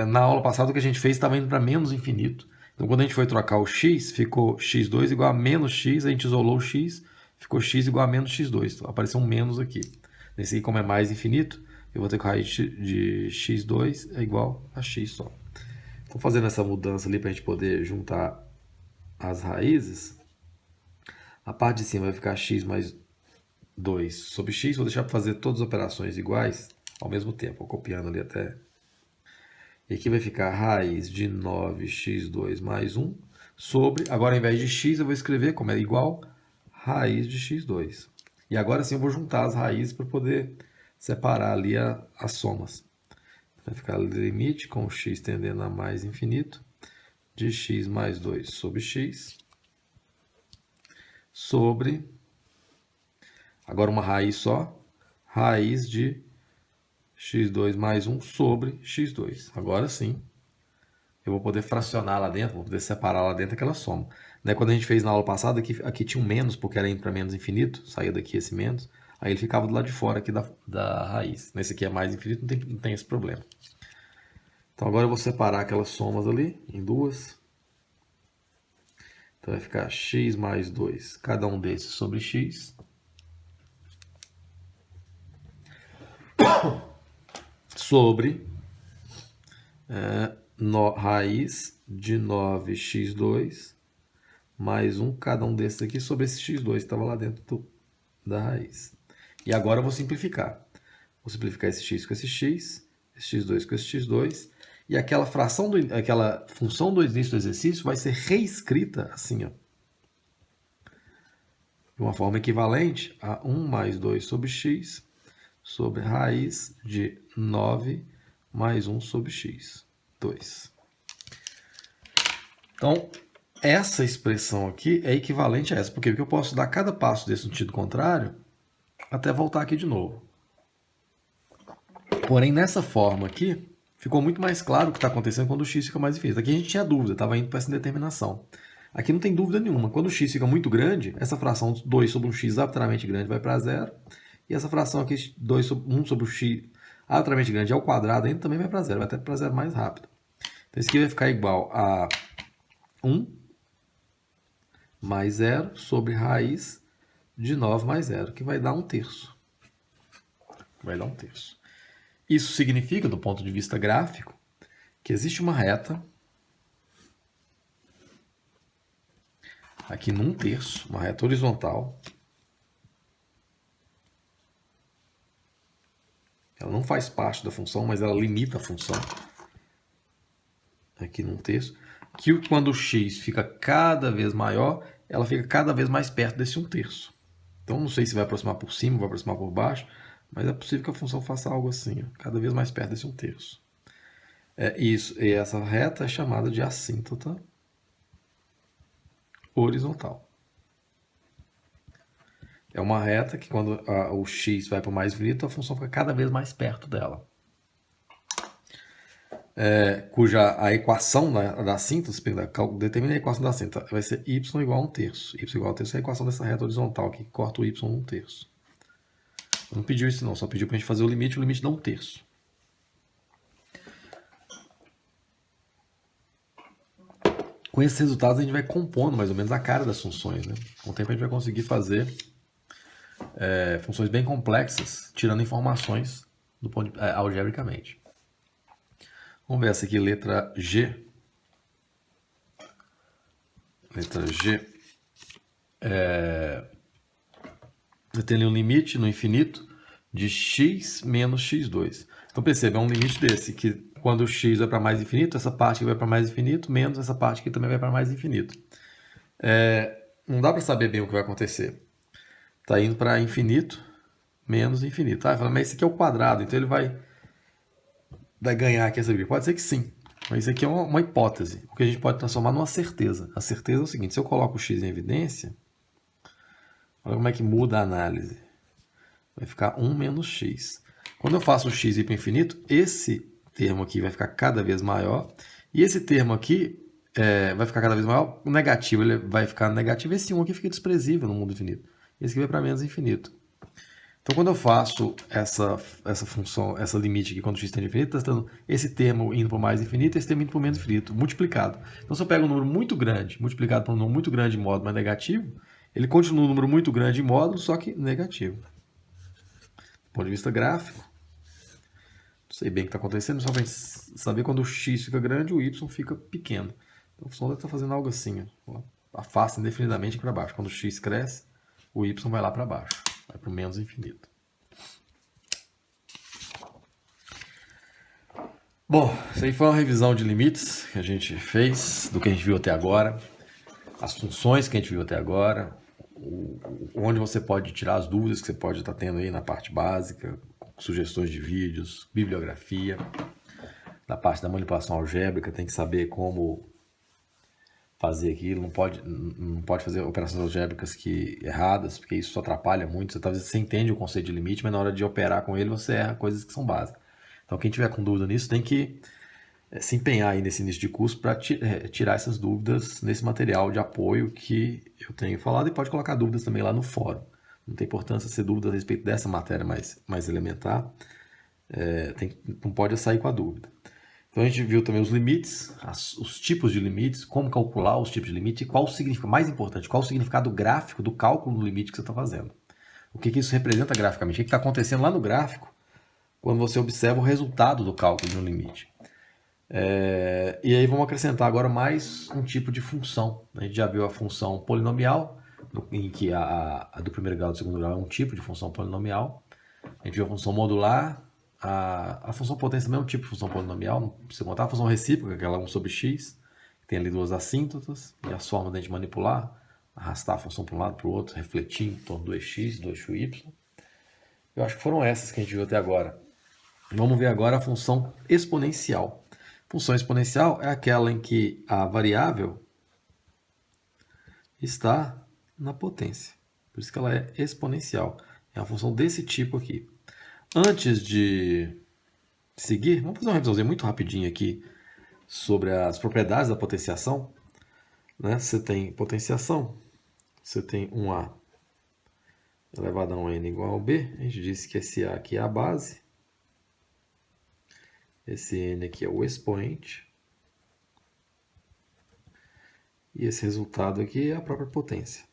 Na aula passada, o que a gente fez estava indo para menos infinito. Então, quando a gente foi trocar o x, ficou x2 igual a menos x, a gente isolou o x, ficou x igual a menos x2. Então, apareceu um menos aqui. Nesse aqui, como é mais infinito, eu vou ter que a raiz de x2 é igual a x só. Estou fazendo essa mudança ali para a gente poder juntar as raízes. A parte de cima vai ficar x mais 2 sobre x. Vou deixar para fazer todas as operações iguais ao mesmo tempo. Vou copiando ali até... E aqui vai ficar raiz de 9x2 mais 1 sobre... Agora, ao invés de x, eu vou escrever como é igual raiz de x2. E agora sim eu vou juntar as raízes para poder separar ali as somas. Vai ficar limite com x tendendo a mais infinito de x mais 2 sobre x sobre... Agora uma raiz só. Raiz de x2 mais 1 sobre x2. Agora sim, eu vou poder fracionar lá dentro, vou poder separar lá dentro aquela soma. Né? Quando a gente fez na aula passada, aqui tinha um menos, porque era indo para menos infinito, saía daqui esse menos, aí ele ficava do lado de fora aqui da raiz. Nesse aqui é mais infinito, não tem esse problema. Então agora eu vou separar aquelas somas ali em duas. Então vai ficar x mais 2, cada um desses sobre x. Sobre raiz de 9x2 mais 1, cada um desses aqui, sobre esse x2 que estava lá dentro da raiz. E agora eu vou simplificar. Vou simplificar esse x com esse x2 com esse x2, e aquela função do início do exercício vai ser reescrita assim, ó, de uma forma equivalente a 1 mais 2 sobre x sobre raiz de 9 mais 1 sobre x. 2. Então, essa expressão aqui é equivalente a essa. Por quê? Porque eu posso dar cada passo desse sentido contrário até voltar aqui de novo. Porém, nessa forma aqui, ficou muito mais claro o que está acontecendo quando o x fica mais infinito. Aqui a gente tinha dúvida, estava indo para essa indeterminação. Aqui não tem dúvida nenhuma. Quando o x fica muito grande, essa fração 2 sobre um x arbitrariamente grande vai para zero. E essa fração aqui, 1 sobre o x arbitrariamente grande ao quadrado, ainda também vai para zero. Vai até para zero mais rápido. Então, isso aqui vai ficar igual a 1 mais 0 sobre raiz de 9 mais 0, que vai dar 1/3. Vai dar 1/3. Isso significa, do ponto de vista gráfico, que existe uma reta aqui num terço, uma reta horizontal. Ela não faz parte da função, mas ela limita a função. Aqui num terço. Que quando o x fica cada vez maior, ela fica cada vez mais perto desse 1/3. Então, não sei se vai aproximar por cima, vai aproximar por baixo, mas é possível que a função faça algo assim, ó, cada vez mais perto desse 1/3. E essa reta é chamada de assíntota horizontal. É uma reta que quando o x vai para o mais infinito, a função fica cada vez mais perto dela. Cuja a equação da síntese, determina a equação da síntese, vai ser y igual a 1/3. Y igual a 1/3 é a equação dessa reta horizontal aqui, que corta o y 1/3. Não pediu isso não, só pediu para a gente fazer o limite dá 1/3. Com esses resultados a gente vai compondo mais ou menos a cara das funções, né? Com o tempo a gente vai conseguir fazer funções bem complexas, tirando informações do ponto algebricamente. Vamos ver essa aqui, letra G. Letra G. Eu tenho ali um limite no infinito de x menos x2. Então perceba, é um limite desse, que quando o x vai para mais infinito, essa parte aqui vai para mais infinito, menos essa parte aqui também vai para mais infinito. Não dá para saber bem o que vai acontecer. Está indo para infinito, menos infinito. Ah, fala, mas esse aqui é o quadrado, então ele vai ganhar aqui essa briga. Pode ser que sim, mas isso aqui é uma hipótese, o que a gente pode transformar numa certeza. A certeza é o seguinte, se eu coloco o x em evidência, olha como é que muda a análise. Vai ficar 1 menos x. Quando eu faço o x ir para o infinito, esse termo aqui vai ficar cada vez maior. E esse termo aqui vai ficar cada vez maior. O negativo ele vai ficar negativo. Esse 1 aqui fica desprezível no mundo infinito. Esse aqui vai para menos infinito. Então, quando eu faço essa função, essa limite aqui, quando o x tende a infinito, está dando esse termo indo para o mais infinito e esse termo indo para o menos infinito, multiplicado. Então, se eu pego um número muito grande, multiplicado por um número muito grande em módulo, mas negativo, ele continua um número muito grande em módulo, só que negativo. Do ponto de vista gráfico, não sei bem o que está acontecendo, só para saber quando o x fica grande, o y fica pequeno. Então, a função deve estar fazendo algo assim, ó, afasta indefinidamente para baixo. Quando o x cresce, o y vai lá para baixo, vai para o menos infinito. Bom, isso aí foi uma revisão de limites que a gente fez, do que a gente viu até agora, as funções que a gente viu até agora, onde você pode tirar as dúvidas que você pode estar tendo aí na parte básica, sugestões de vídeos, bibliografia. Na parte da manipulação algébrica, tem que saber como fazer aquilo, não pode fazer operações algébricas erradas, porque isso atrapalha muito. Talvez você entende o conceito de limite, mas na hora de operar com ele você erra coisas que são básicas. Então quem tiver com dúvida nisso tem que se empenhar aí nesse início de curso para tirar essas dúvidas nesse material de apoio que eu tenho falado, e pode colocar dúvidas também lá no fórum. Não tem importância ser dúvida a respeito dessa matéria mais elementar, não pode sair com a dúvida. Então a gente viu também os limites, os tipos de limites, como calcular os tipos de limite e qual o significado, mais importante, qual o significado gráfico do cálculo do limite que você está fazendo. O que isso representa graficamente, o que está acontecendo lá no gráfico quando você observa o resultado do cálculo de um limite. E aí vamos acrescentar agora mais um tipo de função. A gente já viu a função polinomial, em que a do primeiro grau e do segundo grau é um tipo de função polinomial. A gente viu a função modular, a função potência também é um tipo de função polinomial, não precisa contar. A função recíproca, que ela é 1 sobre x, que tem ali duas assíntotas, e as formas de a gente manipular, arrastar a função para um lado para o outro, refletir em torno do 2x, 2y. Eu acho que foram essas que a gente viu até agora. Vamos ver agora a função exponencial. Função exponencial é aquela em que a variável está na potência. Por isso que ela é exponencial. É uma função desse tipo aqui. Antes de seguir, vamos fazer uma revisãozinha muito rapidinho aqui sobre as propriedades da potenciação. Você tem potenciação, você tem um A elevado a um N igual ao B. A gente disse que esse A aqui é a base. Esse N aqui é o expoente. E esse resultado aqui é a própria potência.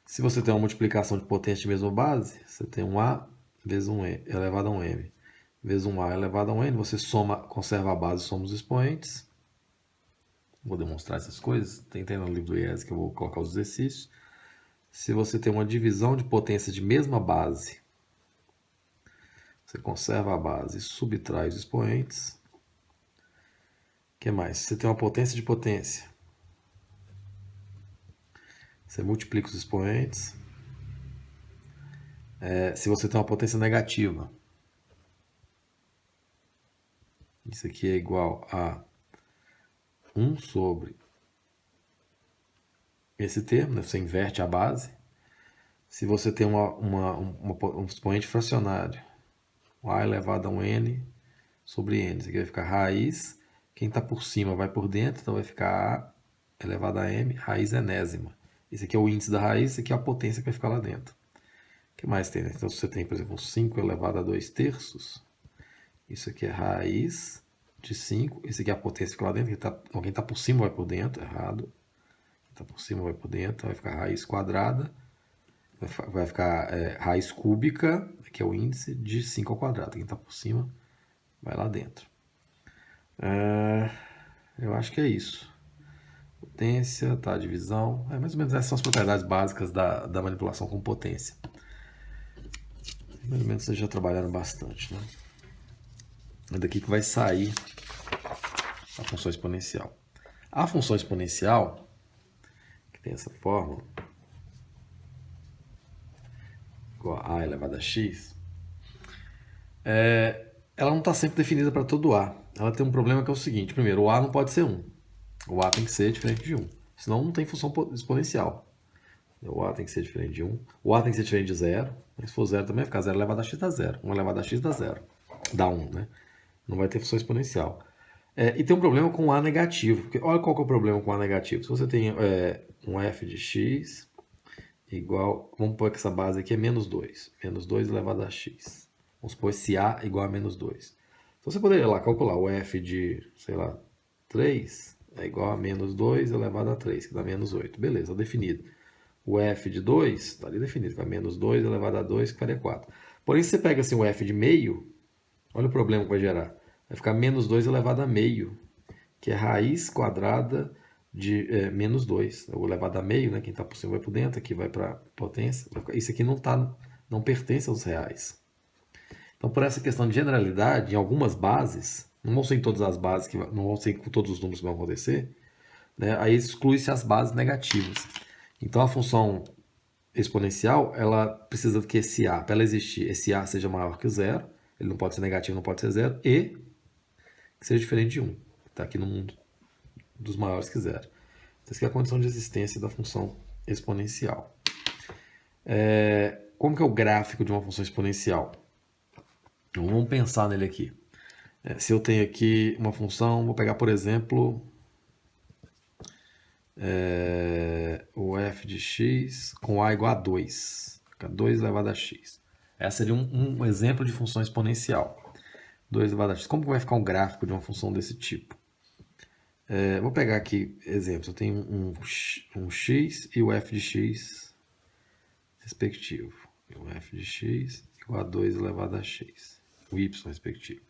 Se você tem uma multiplicação de potência de mesma base, você tem um A vezes um E elevado a um M vezes um A elevado a um N. Você conserva a base, soma os expoentes. Vou demonstrar essas coisas. Tem no livro do IES que eu vou colocar os exercícios. Se você tem uma divisão de potência de mesma base, você conserva a base e subtrai os expoentes. O que mais? Se você tem uma potência de potência, você multiplica os expoentes. Se você tem uma potência negativa, isso aqui é igual a 1 sobre esse termo, né? Você inverte a base. Se você tem um expoente fracionário, A elevado a um N sobre N, isso aqui vai ficar raiz, quem está por cima vai por dentro, então vai ficar A elevado a M, raiz enésima. Esse aqui é o índice da raiz, esse aqui é a potência que vai ficar lá dentro. O que mais tem? Então, se você tem, por exemplo, 5 elevado a 2 terços, isso aqui é raiz de 5, esse aqui é a potência que fica lá dentro, quem está por cima vai por dentro, errado. Quem está por cima vai por dentro, vai ficar raiz quadrada, vai ficar raiz cúbica, que é o índice, de 5 ao quadrado. Quem está por cima vai lá dentro. Eu acho que é isso. Potência, tá, divisão. Mais ou menos essas são as propriedades básicas da manipulação com potência. Mais ou menos vocês já trabalharam bastante, né? É daqui que vai sair a função exponencial. A função exponencial, que tem essa fórmula, igual a a elevado a x, ela não está sempre definida para todo A. Ela tem um problema que é o seguinte: primeiro, o A não pode ser 1. O A tem que ser diferente de 1. Senão não tem função exponencial. O A tem que ser diferente de 1. O A tem que ser diferente de 0. Se for 0 também vai ficar 0 elevado a x dá 0. 1 elevado a x dá 0. Dá 1, né? Não vai ter função exponencial. E tem um problema com o A negativo. Porque olha qual que é o problema com o A negativo. Se você tem um f de x igual... Vamos pôr que essa base aqui é menos 2. Menos 2 elevado a x. Vamos supor esse A igual a menos 2. Então você poderia lá calcular o f de, sei lá, 3 é igual a menos 2 elevado a 3, que dá menos 8. Beleza, definido. O f de 2 está ali definido, que é menos 2 elevado a 2, que faria 4. Porém, se você pega assim, o f de meio, olha o problema que vai gerar. Vai ficar menos 2 elevado a meio, que é raiz quadrada de menos 2. O elevado a meio, né? Quem está por cima vai por dentro, aqui vai para potência. Isso aqui não pertence aos reais. Então, por essa questão de generalidade, em algumas bases, não vão ser em todas as bases, não vão ser com todos os números que vão acontecer, né? Aí exclui-se as bases negativas. Então, a função exponencial, ela precisa que esse A, para ela existir, esse A seja maior que o zero, ele não pode ser negativo, não pode ser zero, e que seja diferente de 1. Está aqui no mundo dos maiores que zero. Então, essa aqui é a condição de existência da função exponencial. Como que é o gráfico de uma função exponencial? Então, vamos pensar nele aqui. Se eu tenho aqui uma função, vou pegar, por exemplo, o f de x com a igual a 2. Fica 2 elevado a x. Essa seria um exemplo de função exponencial. 2 elevado a x. Como que vai ficar um gráfico de uma função desse tipo? Vou pegar aqui exemplos. Eu tenho um x e o f de x respectivo. O f de x igual a 2 elevado a x. O y respectivo.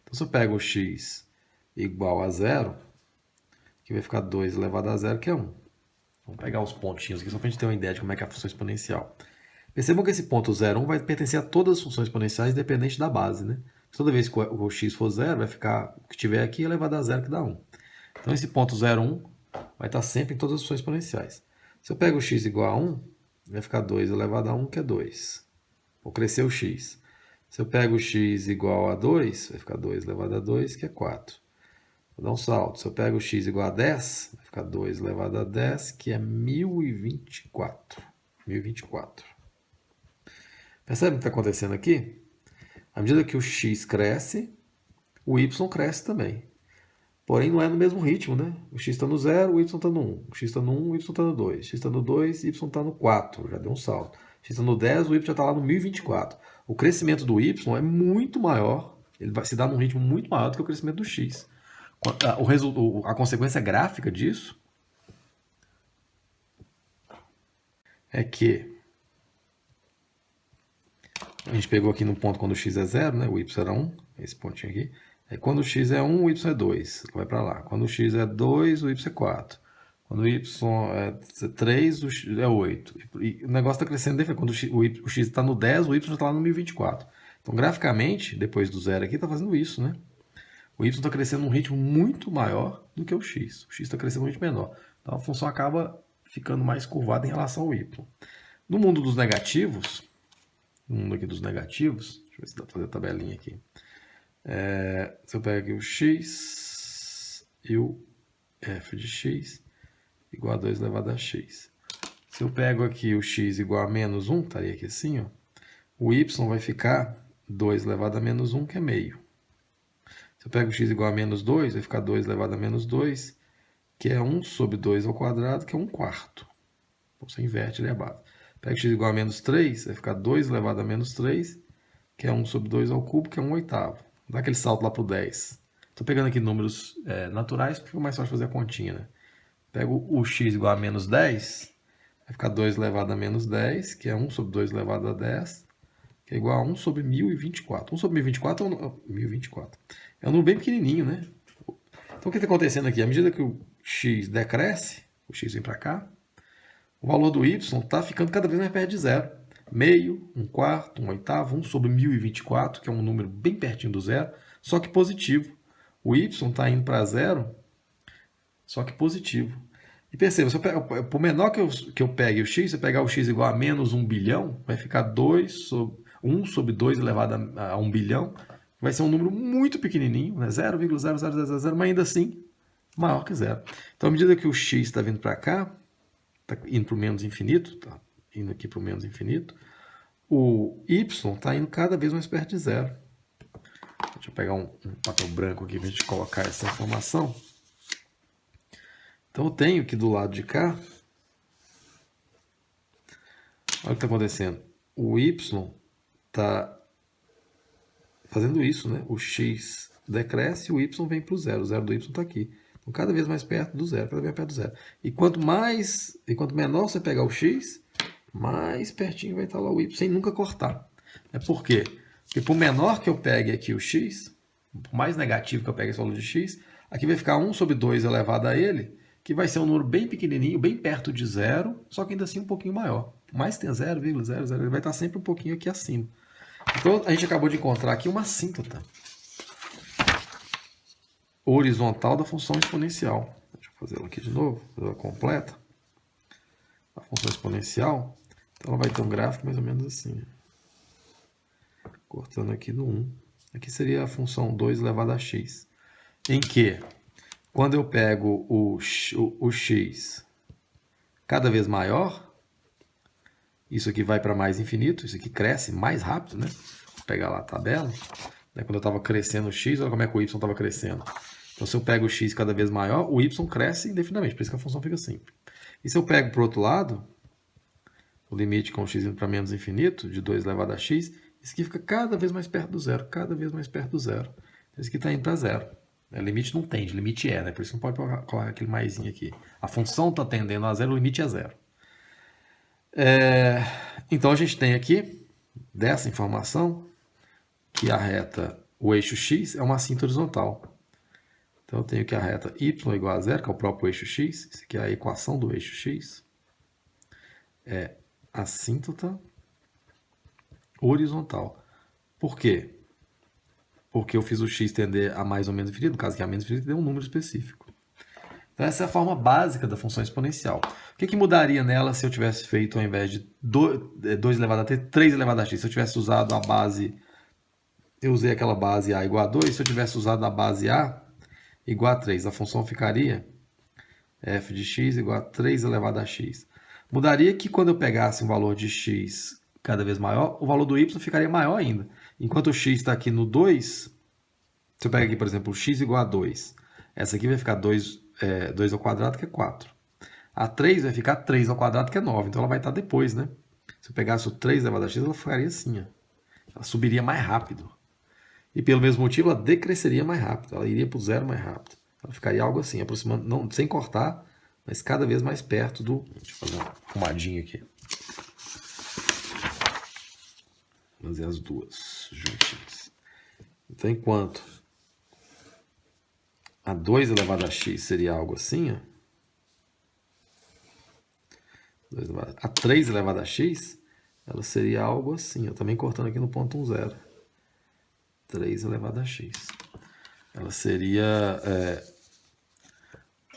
Então, se eu pego o x igual a 0, que vai ficar 2 elevado a 0, que é 1. Vamos pegar os pontinhos aqui só para a gente ter uma ideia de como é que é a função exponencial. Percebam que esse ponto 0, 1 vai pertencer a todas as funções exponenciais, independente da base, né? Toda vez que o x for 0, vai ficar o que tiver aqui elevado a 0, que dá 1. Então, esse ponto 0, 1 vai estar sempre em todas as funções exponenciais. Se eu pego o x igual a 1, vai ficar 2 elevado a 1, que é 2. Vou crescer o x. Se eu pego o x igual a 2, vai ficar 2 elevado a 2, que é 4. Vou dar um salto. Se eu pego o x igual a 10, vai ficar 2 elevado a 10, que é 1024. 1024. Percebe o que está acontecendo aqui? À medida que o x cresce, o y cresce também. Porém, não é no mesmo ritmo, né? O x está no 0, o y está no 1. O x está no 1, o y está no 2. O x está no 2, o y está no 4. Já deu um salto. O x está no 10, o y já está lá no 1024. O crescimento do y é muito maior. Ele vai se dar num ritmo muito maior do que o crescimento do x. A consequência gráfica disso é que a gente pegou aqui no ponto quando o x é 0, né? O y era 1, esse pontinho aqui. Quando o x é 1, o y é 2, vai para lá. Quando o x é 2, o y é 4. Quando o y é 3, o x é 8. E o negócio está crescendo. Quando o x está no 10, o y já está lá no 1024. Então, graficamente, depois do zero aqui, está fazendo isso, né? O y está crescendo num ritmo muito maior do que o x. O x está crescendo num ritmo menor. Então, a função acaba ficando mais curvada em relação ao y. No mundo dos negativos, deixa eu ver se dá para fazer a tabelinha aqui. Se eu pego aqui o x e o f de x igual a 2 elevado a x. Se eu pego aqui o x igual a menos 1, estaria aqui assim, ó, o y vai ficar 2 elevado a menos 1, que é meio. Se eu pego o x igual a menos 2, vai ficar 2 elevado a menos 2, que é 1 sobre 2 ao quadrado, que é 1 quarto. Então, você inverte ali a base. Pega x igual a menos 3, vai ficar 2 elevado a menos 3, que é 1 sobre 2 ao cubo, que é 1 oitavo. Dá aquele salto lá para o 10. Estou pegando aqui números naturais, porque é mais fácil fazer a continha, né? Pego o x igual a menos 10, vai ficar 2 elevado a menos 10, que é 1 sobre 2 elevado a 10, que é igual a 1 sobre 1024. 1 sobre 1024 é um número bem pequenininho, né? Então, o que está acontecendo aqui? À medida que o x decresce, o x vem para cá, o valor do y está ficando cada vez mais perto de zero. Meio, 1/4, 1/8, 1 sobre 1024, que é um número bem pertinho do zero, só que positivo. O y está indo para zero, só que positivo. E perceba, se eu pego, por menor que eu pegue o x, se eu pegar o x igual a menos 1 bilhão, vai ficar 1 sobre 2 elevado a 1 bilhão, vai ser um número muito pequenininho, né? 0,0000, mas ainda assim maior que zero. Então, à medida que o x está vindo para cá, está indo para o menos infinito, está indo aqui para o menos infinito, o y está indo cada vez mais perto de zero. Deixa eu pegar um papel branco aqui para a gente colocar essa informação. Então eu tenho que do lado de cá, olha o que está acontecendo. O y está fazendo isso, né? O x decresce e o y vem para o zero. O zero do y está aqui. Então cada vez mais perto do zero, cada vez mais perto do zero. E quanto menor você pegar o x, mais pertinho vai estar lá o y, sem nunca cortar. Por quê? Porque por menor que eu pegue aqui o x, por mais negativo que eu pegue esse valor de x, aqui vai ficar 1 sobre 2 elevado a ele, que vai ser um número bem pequenininho, bem perto de zero, só que ainda assim um pouquinho maior. Por mais que tenha 0,00, ele vai estar sempre um pouquinho aqui acima. Então a gente acabou de encontrar aqui uma assíntota horizontal da função exponencial. Deixa eu fazer ela aqui de novo, fazer ela completa. A função exponencial, então ela vai ter um gráfico mais ou menos assim. Cortando aqui no 1. Aqui seria a função 2 elevado a x. Em que, quando eu pego o x cada vez maior, isso aqui vai para mais infinito, isso aqui cresce mais rápido, né? Vou pegar lá a tabela. Quando eu estava crescendo o x, olha como é que o y estava crescendo. Então, se eu pego o x cada vez maior, o y cresce indefinidamente, por isso que a função fica assim. E se eu pego para o outro lado, o limite com o x indo para menos infinito, de 2 elevado a x, isso aqui fica cada vez mais perto do zero, cada vez mais perto do zero. Isso aqui está indo para zero. Limite não tende, limite é, né? Por isso não pode colocar aquele maisinho aqui. A função está tendendo a zero, o limite é zero. Então a gente tem aqui, dessa informação, que a reta, o eixo x, é uma assíntota horizontal. Então eu tenho que a reta y é igual a zero, que é o próprio eixo x. Isso aqui é a equação do eixo x. É assíntota horizontal. Por quê? Porque eu fiz o x tender a mais ou menos infinito, no caso que a menos infinito, deu um número específico. Então essa é a forma básica da função exponencial. O que mudaria nela se eu tivesse feito, ao invés de 2 elevado a t, 3 elevado a x? Se eu tivesse usado a base, eu usei aquela base a igual a 2, se eu tivesse usado a base a igual a 3, a função ficaria f de x igual a 3 elevado a x. Mudaria que quando eu pegasse um valor de x cada vez maior, o valor do y ficaria maior ainda. Enquanto o x está aqui no 2, se eu pegar aqui, por exemplo, o x igual a 2, essa aqui vai ficar 2 ao quadrado, que é 4. A 3 vai ficar 3 ao quadrado, que é 9. Então ela vai estar depois, né? Se eu pegasse o 3 elevado a x, ela ficaria assim, ó. Ela subiria mais rápido. E pelo mesmo motivo, ela decresceria mais rápido. Ela iria para o zero mais rápido. Ela ficaria algo assim, aproximando, não, sem cortar, mas cada vez mais perto do... Deixa eu fazer uma arrumadinha aqui. Vou fazer as duas juntinhas. Então, enquanto a 2 elevado a x seria algo assim, ó. A 3 elevado a x, ela seria algo assim, ó. Também cortando aqui no ponto 1, 0. 3 elevado a x. Ela seria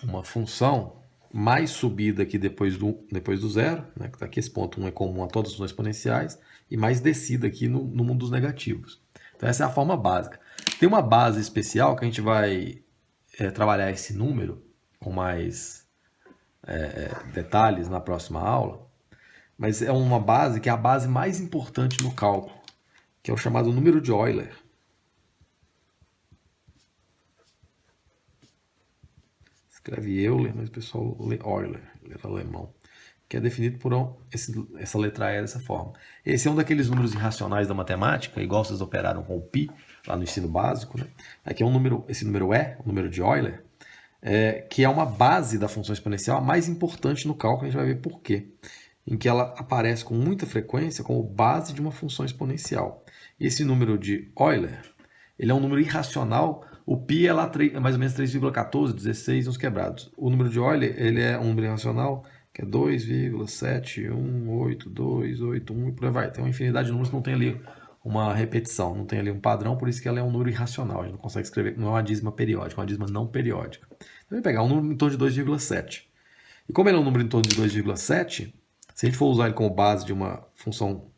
uma função mais subida aqui depois do zero, né? Que tá aqui, esse ponto 1 é comum a todas as funções exponenciais, e mais descida aqui no mundo dos negativos. Então essa é a forma básica. Tem uma base especial que a gente vai trabalhar esse número com mais detalhes na próxima aula, mas é uma base que é a base mais importante no cálculo, que é o chamado número de Euler. Escreve Euler, mas o pessoal lê Euler, ele era alemão, que é definido por essa letra E dessa forma. Esse é um daqueles números irracionais da matemática, igual vocês operaram com o π, lá no ensino básico, né? Aqui é esse número E, o número de Euler, que é uma base da função exponencial, a mais importante no cálculo, a gente vai ver por quê. Em que ela aparece com muita frequência como base de uma função exponencial. E esse número de Euler, ele é um número irracional O π é lá é mais ou menos 3,14, 16 uns quebrados. O número de Euler, ele é um número irracional, que é 2,7188281 e por aí vai. Tem uma infinidade de números que não tem ali uma repetição, não tem ali um padrão, por isso que ela é um número irracional. A gente não consegue escrever, não é uma dízima periódica, é uma dízima não periódica. Então, eu vou pegar um número em torno de 2,7. E como ele é um número em torno de 2,7, se a gente for usar ele como base de uma função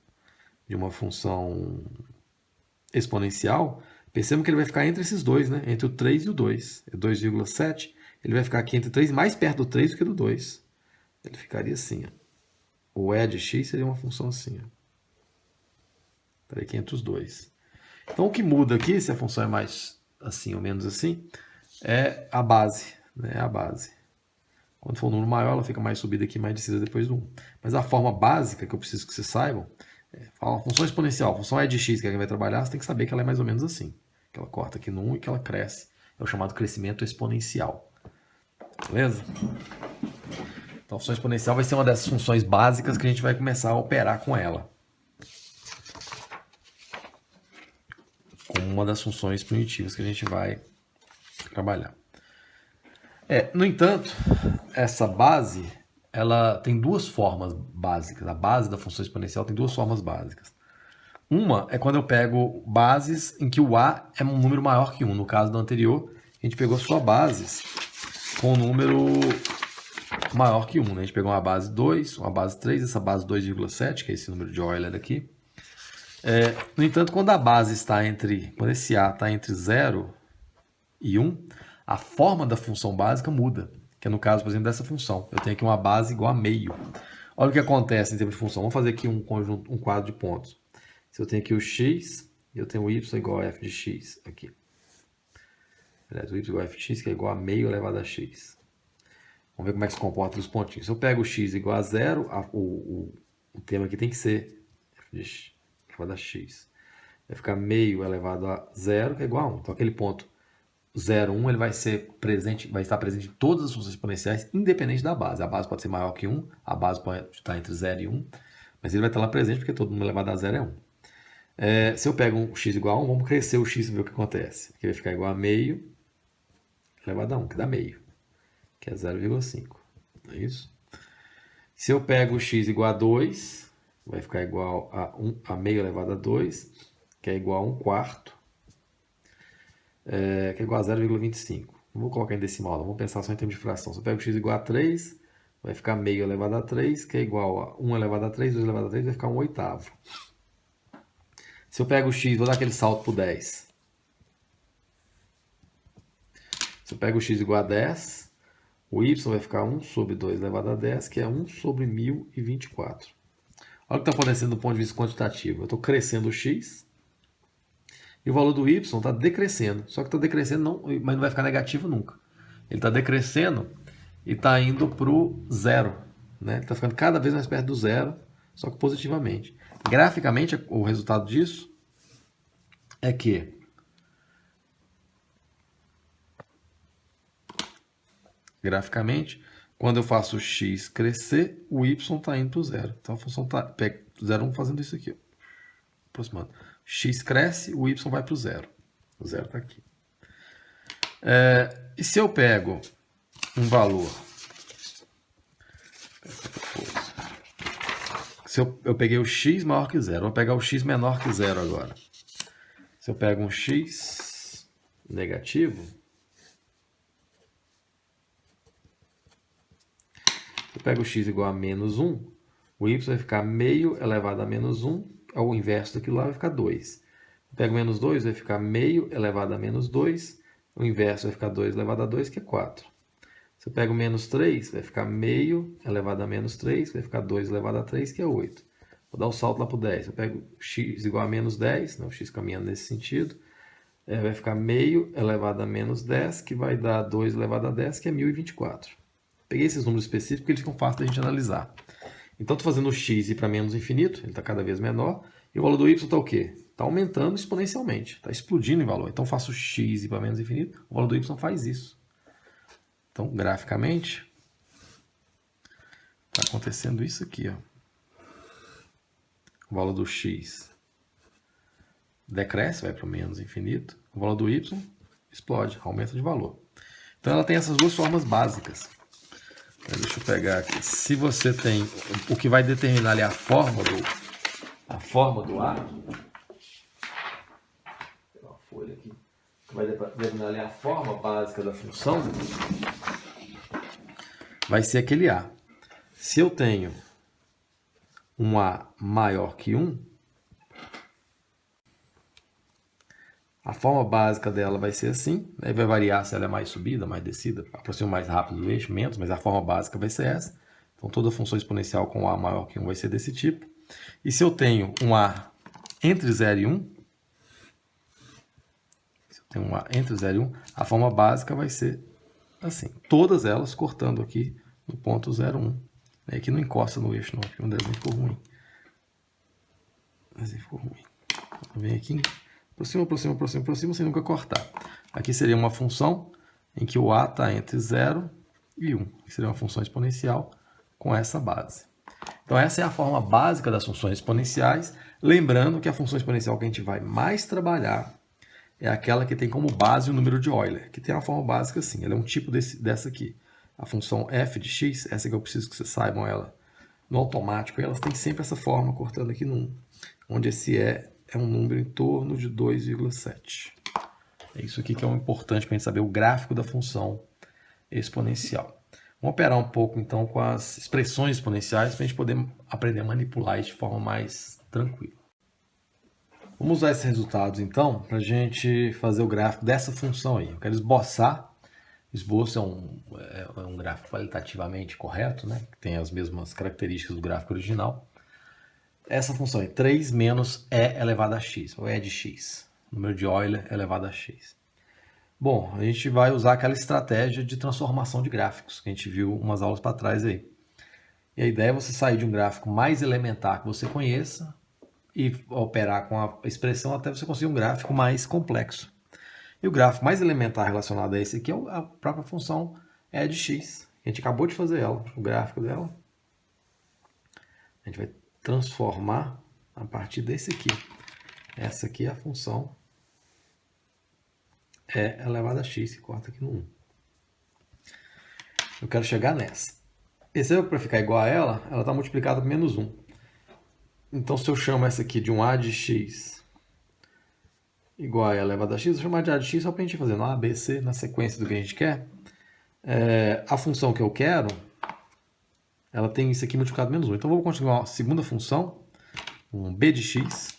exponencial, percebam que ele vai ficar entre esses dois, né? Entre o 3 e o 2. É 2,7. Ele vai ficar aqui entre 3, mais perto do 3 do que do 2. Ele ficaria assim. Ó. O E de x seria uma função assim. Ó. Estaria aqui entre os dois. Então, o que muda aqui, se a função é mais assim ou menos assim, é a base. Né? A base. Quando for um número maior, ela fica mais subida aqui, mais descida depois do 1. Mas a forma básica que eu preciso que vocês saibam fala função exponencial, função E de x, que é quem vai trabalhar, você tem que saber que ela é mais ou menos assim. Que ela corta aqui no 1 e que ela cresce. É o chamado crescimento exponencial. Beleza? Então, a função exponencial vai ser uma dessas funções básicas que a gente vai começar a operar com ela. Como uma das funções primitivas que a gente vai trabalhar. No entanto, essa base, ela tem duas formas básicas. A base da função exponencial tem duas formas básicas. Uma é quando eu pego bases em que o A é um número maior que 1. No caso do anterior, a gente pegou só bases com um número maior que 1. Né? A gente pegou uma base 2, uma base 3, essa base 2,7, que é esse número de Euler aqui. No entanto, quando a base está quando esse A está entre 0 e 1, a forma da função básica muda. Que é no caso, por exemplo, dessa função. Eu tenho aqui uma base igual a meio. Olha o que acontece em termos de função. Vamos fazer aqui um quadro de pontos. Se eu tenho aqui o x, e eu tenho o y igual a f de x aqui. Aliás, o y igual a f de x, que é igual a meio elevado a x. Vamos ver como é que se comporta os pontinhos. Se eu pego o x igual a 0, o termo aqui tem que ser f de x elevado a x. Vai ficar meio elevado a 0, que é igual a 1. Então, aquele ponto 0, 1, ele vai estar presente em todas as funções exponenciais, independente da base. A base pode ser maior que 1, a base pode estar entre 0 e 1, mas ele vai estar lá presente porque todo número elevado a 0 é 1. Se eu pego um x igual a 1, vamos crescer o x e ver o que acontece. Aqui vai ficar igual a meio elevado a 1, que dá meio, que é 0,5. Não é isso? Se eu pego o x igual a 2, vai ficar igual a meio elevado a 2, que é igual a 1 quarto, que é igual a 0,25. Não vou colocar em decimal, não. Vamos pensar só em termos de fração. Se eu pego o x igual a 3, vai ficar meio elevado a 3, que é igual a 1 elevado a 3, 2 elevado a 3, vai ficar 1 oitavo. Se eu pego o x, vou dar aquele salto para o 10. Se eu pego o x igual a 10, o y vai ficar 1 sobre 2 elevado a 10, que é 1 sobre 1024. Olha o que está acontecendo do ponto de vista quantitativo. Eu estou crescendo o x e o valor do y está decrescendo. Só que está decrescendo, mas não vai ficar negativo nunca. Ele está decrescendo e está indo para o zero. Né? Ele está ficando cada vez mais perto do zero, só que positivamente. Graficamente, o resultado disso é que graficamente, quando eu faço o x crescer, o y está indo para o zero. Então a função está 0,1 fazendo isso aqui. Ó. Aproximando. X cresce, o y vai para o zero. O zero está aqui. E se eu pego um valor... Se eu peguei o x maior que zero, vou pegar o x menor que zero agora. Se eu pego um x negativo, eu pego o x igual a menos 1, o y vai ficar meio elevado a menos 1, é o inverso daquilo lá, vai ficar 2. Eu pego menos 2, vai ficar meio elevado a menos 2, o inverso vai ficar 2 elevado a 2, que é 4. Se eu pego menos 3, vai ficar meio elevado a menos 3, vai ficar 2 elevado a 3, que é 8. Vou dar o salto lá para o 10. Eu pego x igual a menos 10, o x caminhando nesse sentido, vai ficar meio elevado a menos 10, que vai dar 2 elevado a 10, que é 1024. Peguei esses números específicos porque eles ficam fáceis da gente analisar. Então, estou fazendo o x ir para menos infinito, ele está cada vez menor, e o valor do y está o quê? Está aumentando exponencialmente, está explodindo em valor. Então, faço x ir para menos infinito, o valor do y faz isso. Então, graficamente, está acontecendo isso aqui. Ó. O valor do x decresce, vai para o menos infinito. O valor do y explode, aumenta de valor. Então ela tem essas duas formas básicas. Deixa eu pegar aqui. Se você tem o que vai determinar ali a forma do A, tem uma folha aqui, que vai determinar ali a forma básica da função, vai ser aquele A. Se eu tenho um A maior que 1, a forma básica dela vai ser assim, né? Vai variar se ela é mais subida, mais descida, aproxima mais rápido do eixo, menos, mas a forma básica vai ser essa. Então toda função exponencial com A maior que 1 vai ser desse tipo. E se eu tenho um A entre 0 e 1, a forma básica vai ser assim. Todas elas cortando aqui no ponto 0,1. Aqui não encosta no eixo não, porque um desenho ficou ruim. Vem aqui, aproxima, sem nunca cortar. Aqui seria uma função em que o A está entre 0 e 1. Que seria uma função exponencial com essa base. Então essa é a forma básica das funções exponenciais. Lembrando que a função exponencial que a gente vai mais trabalhar é aquela que tem como base o número de Euler, que tem uma forma básica assim. Ela é um tipo dessa aqui. A função f de x, essa que eu preciso que vocês saibam ela no automático, elas têm sempre essa forma, cortando aqui no 1, onde esse é um número em torno de 2,7. É isso aqui que é o importante para a gente saber o gráfico da função exponencial. Vamos operar um pouco então com as expressões exponenciais para a gente poder aprender a manipular isso de forma mais tranquila. Vamos usar esses resultados então para a gente fazer o gráfico dessa função aí. Eu quero esboçar. Esboço é um gráfico qualitativamente correto, né? Que tem as mesmas características do gráfico original. Essa função é 3 menos e elevado a x, ou e de x. Número de Euler elevado a x. Bom, a gente vai usar aquela estratégia de transformação de gráficos, que a gente viu umas aulas para trás aí. E a ideia é você sair de um gráfico mais elementar que você conheça e operar com a expressão até você conseguir um gráfico mais complexo. E o gráfico mais elementar relacionado a esse aqui é a própria função e de x. A gente acabou de fazer ela, o gráfico dela. A gente vai transformar a partir desse aqui. Essa aqui é a função e elevado a x, que corta aqui no 1. Eu quero chegar nessa. Perceba que para ficar igual a ela está multiplicada por menos 1. Então, se eu chamo essa aqui de um a de x igual a elevado a x, eu vou chamar de a de x só para a gente ir fazendo a, b, c na sequência do que a gente quer. A função que eu quero, ela tem isso aqui multiplicado por menos 1. Então, eu vou construir uma segunda função, um b de x,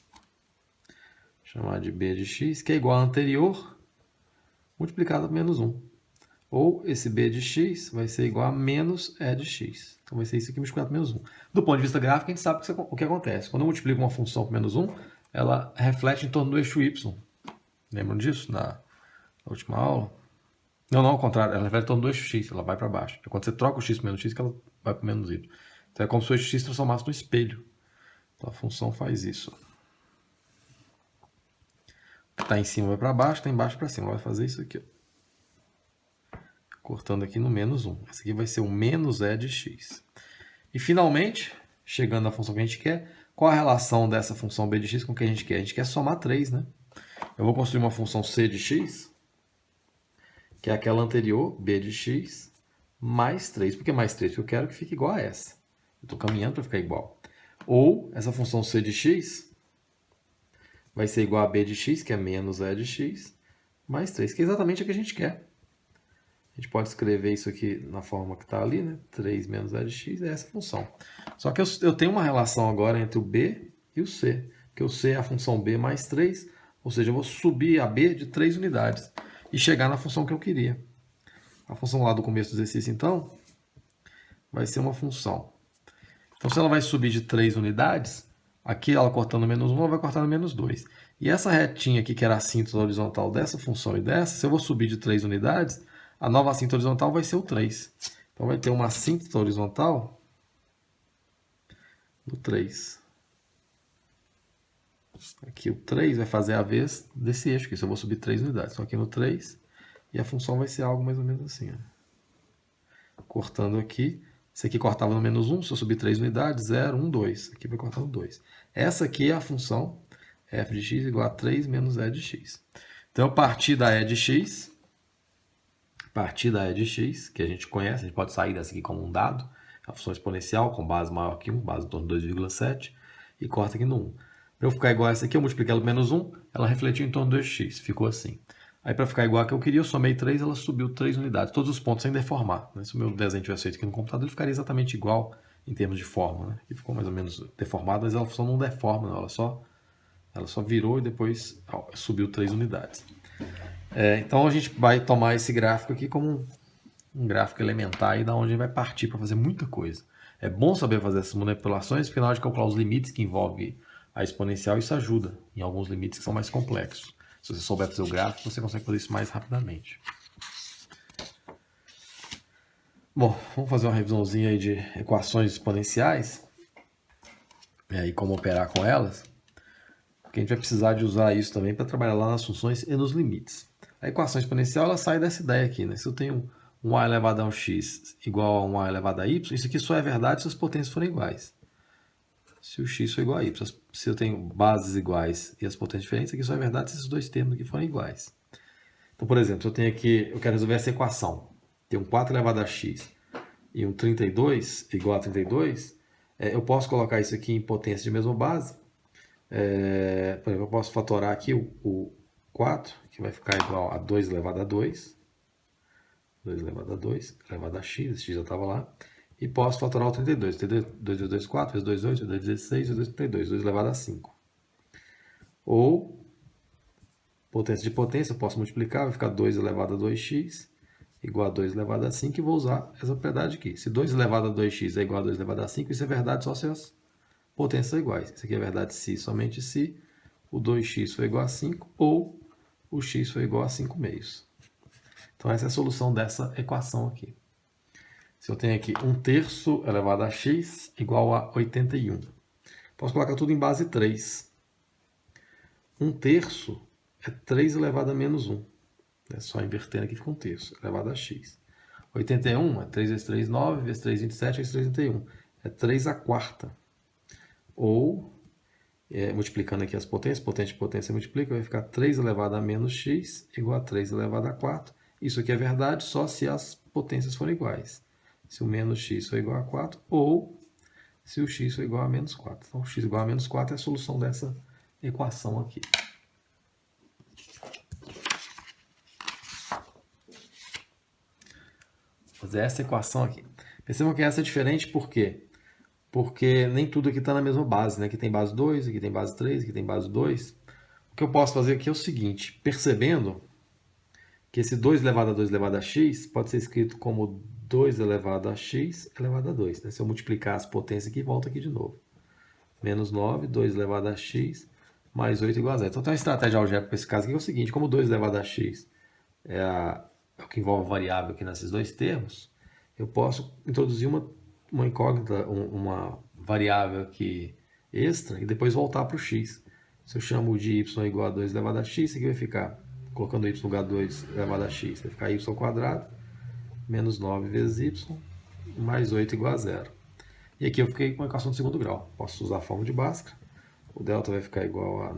chamar de b de x, que é igual à anterior, multiplicado por menos 1. Ou esse b de x vai ser igual a menos e de x. Então vai ser isso aqui multiplicado por menos 1. Do ponto de vista gráfico, a gente sabe o que acontece. Quando eu multiplico uma função por menos 1, ela reflete em torno do eixo y. Lembram disso na última aula? Não, ao contrário. Ela reflete em torno do eixo x, ela vai para baixo. É quando você troca o x por menos x que ela vai para menos y. Então é como se o eixo x transformasse no espelho. Então a função faz isso. O que está em cima vai para baixo, está embaixo para cima. Ela vai fazer isso aqui, ó. Cortando aqui no menos 1. Esse aqui vai ser o menos e de x. E finalmente, chegando na função que a gente quer, qual a relação dessa função b de x com o que a gente quer? A gente quer somar 3, né? Eu vou construir uma função c de x, que é aquela anterior, b de x, mais 3. Por que mais 3? Porque eu quero que fique igual a essa. Eu estou caminhando para ficar igual. Ou essa função c de x vai ser igual a b de x, que é menos e de x, mais 3, que é exatamente o que a gente quer. A gente pode escrever isso aqui na forma que está ali, né? 3 menos e de x é essa função. Só que eu tenho uma relação agora entre o b e o c, porque o c é a função b mais 3, ou seja, eu vou subir a b de 3 unidades e chegar na função que eu queria. A função lá do começo do exercício, então, vai ser uma função. Então, se ela vai subir de 3 unidades, aqui ela cortando menos 1, ela vai cortar no menos 2. E essa retinha aqui, que era a assíntota horizontal dessa função e dessa, se eu vou subir de 3 unidades, a nova assíntota horizontal vai ser o 3. Então, vai ter uma assíntota horizontal do 3. Aqui o 3 vai fazer a vez desse eixo aqui, se eu vou subir 3 unidades. Então, aqui no 3, e a função vai ser algo mais ou menos assim, ó. Cortando aqui. Esse aqui cortava no menos 1, se eu subir 3 unidades, 0, 1, 2. Aqui vai cortar no 2. Essa aqui é a função f de x igual a 3 menos e de x. Então, eu parti da E de x, que a gente conhece, a gente pode sair dessa aqui como um dado, a função exponencial com base maior que 1, base em torno de 2,7, e corta aqui no 1. Para eu ficar igual a essa aqui, eu multipliquei ela por menos 1, ela refletiu em torno de 2x, ficou assim. Aí para ficar igual a que eu queria, eu somei 3, ela subiu 3 unidades, todos os pontos sem deformar. Né? Se o meu desenho tivesse feito aqui no computador, ele ficaria exatamente igual em termos de forma. Né? E ficou mais ou menos deformado, mas ela só não deforma, não. Ela só virou e depois subiu 3 unidades. Então a gente vai tomar esse gráfico aqui como um gráfico elementar e da onde a gente vai partir para fazer muita coisa. É bom saber fazer essas manipulações, porque na hora de calcular os limites que envolve a exponencial, isso ajuda em alguns limites que são mais complexos. Se você souber fazer o gráfico, você consegue fazer isso mais rapidamente. Bom, vamos fazer uma revisãozinha aí de equações exponenciais. E aí como operar com elas. Porque a gente vai precisar de usar isso também para trabalhar lá nas funções e nos limites. A equação exponencial ela sai dessa ideia aqui, né? Se eu tenho um a elevado a um x igual a um a elevado a y, isso aqui só é verdade se as potências forem iguais. Se o x for igual a y. Se eu tenho bases iguais e as potências diferentes, aqui só é verdade se esses dois termos aqui forem iguais. Então, por exemplo, se eu tenho aqui, eu quero resolver essa equação. Tem um 4 elevado a x e um 32 igual a 32, eu posso colocar isso aqui em potência de mesma base. Por exemplo, eu posso fatorar aqui o 4, que vai ficar igual a 2 elevado a 2. 2 elevado a 2, elevado a x, esse x já estava lá. E posso fatorar o 32. 2 vezes 2, 4, vezes 2, 8, vezes 2, 16, vezes 2, 32. 2 elevado a 5. Ou, potência de potência, eu posso multiplicar, vai ficar 2 elevado a 2x igual a 2 elevado a 5, e vou usar essa propriedade aqui. Se 2 elevado a 2x é igual a 2 elevado a 5, isso é verdade só se as potências são iguais. Isso aqui é verdade se, somente se o 2x for igual a 5 ou o x for igual a 5 meios. Então essa é a solução dessa equação aqui. Se eu tenho aqui 1/3 elevado a x igual a 81. Posso colocar tudo em base 3. 1/3 é 3 elevado a menos 1. É só invertendo aqui, fica 1/3 elevado a x. 81 é 3 vezes 3, 9, vezes 3, 27, vezes 3, 31. É 3/4. Ou, multiplicando aqui as potências, potência de potência multiplica, vai ficar 3 elevado a menos x igual a 3 elevado a 4. Isso aqui é verdade só se as potências forem iguais. Se o menos x for igual a 4, ou se o x for igual a menos 4. Então, x igual a menos 4 é a solução dessa equação aqui. Vou fazer essa equação aqui. Percebam que essa é diferente por quê? Porque nem tudo aqui está na mesma base, né? Aqui tem base 2, aqui tem base 3, aqui tem base 2. O que eu posso fazer aqui é o seguinte, percebendo que esse 2 elevado a 2 elevado a x pode ser escrito como 2 elevado a x elevado a 2. Né? Se eu multiplicar as potências aqui, volta aqui de novo. Menos 9, 2 elevado a x, mais 8 igual a 0. Então tem uma estratégia algébrica para esse caso aqui, que é o seguinte, como 2 elevado a x é o que envolve a variável aqui nesses dois termos, eu posso introduzir uma incógnita, uma variável aqui extra, e depois voltar para o x. Se eu chamo de y igual a 2 elevado a x, isso aqui vai ficar, colocando y no lugar de 2 elevado a x, vai ficar y ao quadrado, menos 9 vezes y, mais 8 igual a 0. E aqui eu fiquei com a equação de segundo grau. Posso usar a fórmula de Bhaskara. O delta vai ficar igual a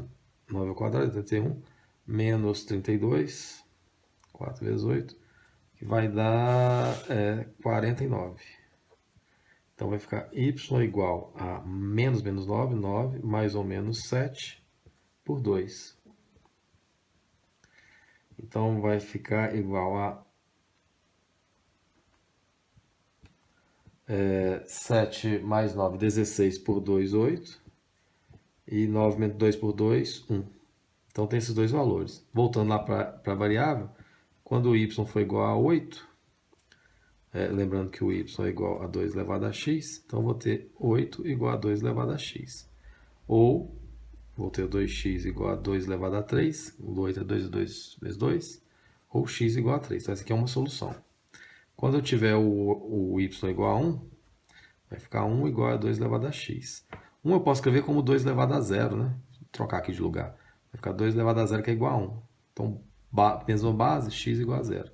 9 ao quadrado, 81, menos 32, 4 vezes 8, que vai dar 49. Então vai ficar y igual a menos 9, 9, mais ou menos 7 por 2. Então vai ficar igual a 7 mais 9, 16 por 2, 8. E 9 menos 2 por 2, 1. Então tem esses dois valores. Voltando lá para a variável, quando o y for igual a 8, lembrando que o y é igual a 2 elevado a x, então vou ter 8 igual a 2 elevado a x. Ou, vou ter 2x igual a 2 elevado a 3, o 8 é 2 vezes 2, ou x igual a 3. Então essa aqui é uma solução. Quando eu tiver o y igual a 1, vai ficar 1 igual a 2 elevado a x. 1 eu posso escrever como 2 elevado a 0, né? Vou trocar aqui de lugar. Vai ficar 2 elevado a 0, que é igual a 1. Então, mesma base, x igual a 0.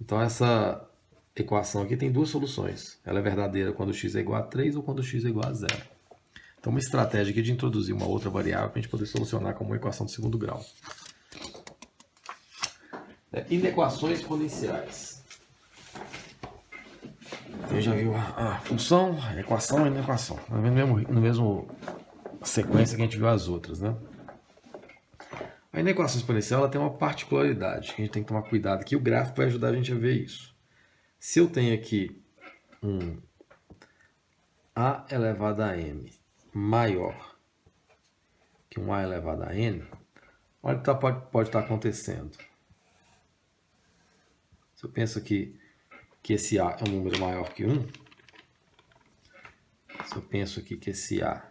Então, essa equação aqui tem duas soluções. Ela é verdadeira quando x é igual a 3 ou quando x é igual a 0. Então, uma estratégia aqui de introduzir uma outra variável para a gente poder solucionar como uma equação de segundo grau. Inequações exponenciais. Você já viu a função, a equação e a inequação. No mesmo sequência que a gente viu as outras, né? A inequação exponencial ela tem uma particularidade que a gente tem que tomar cuidado aqui. O gráfico vai ajudar a gente a ver isso. Se eu tenho aqui um a elevado a m maior que um a elevado a n, olha o que pode estar acontecendo. Se eu penso aqui que esse a é um número maior que 1, se eu penso aqui que esse a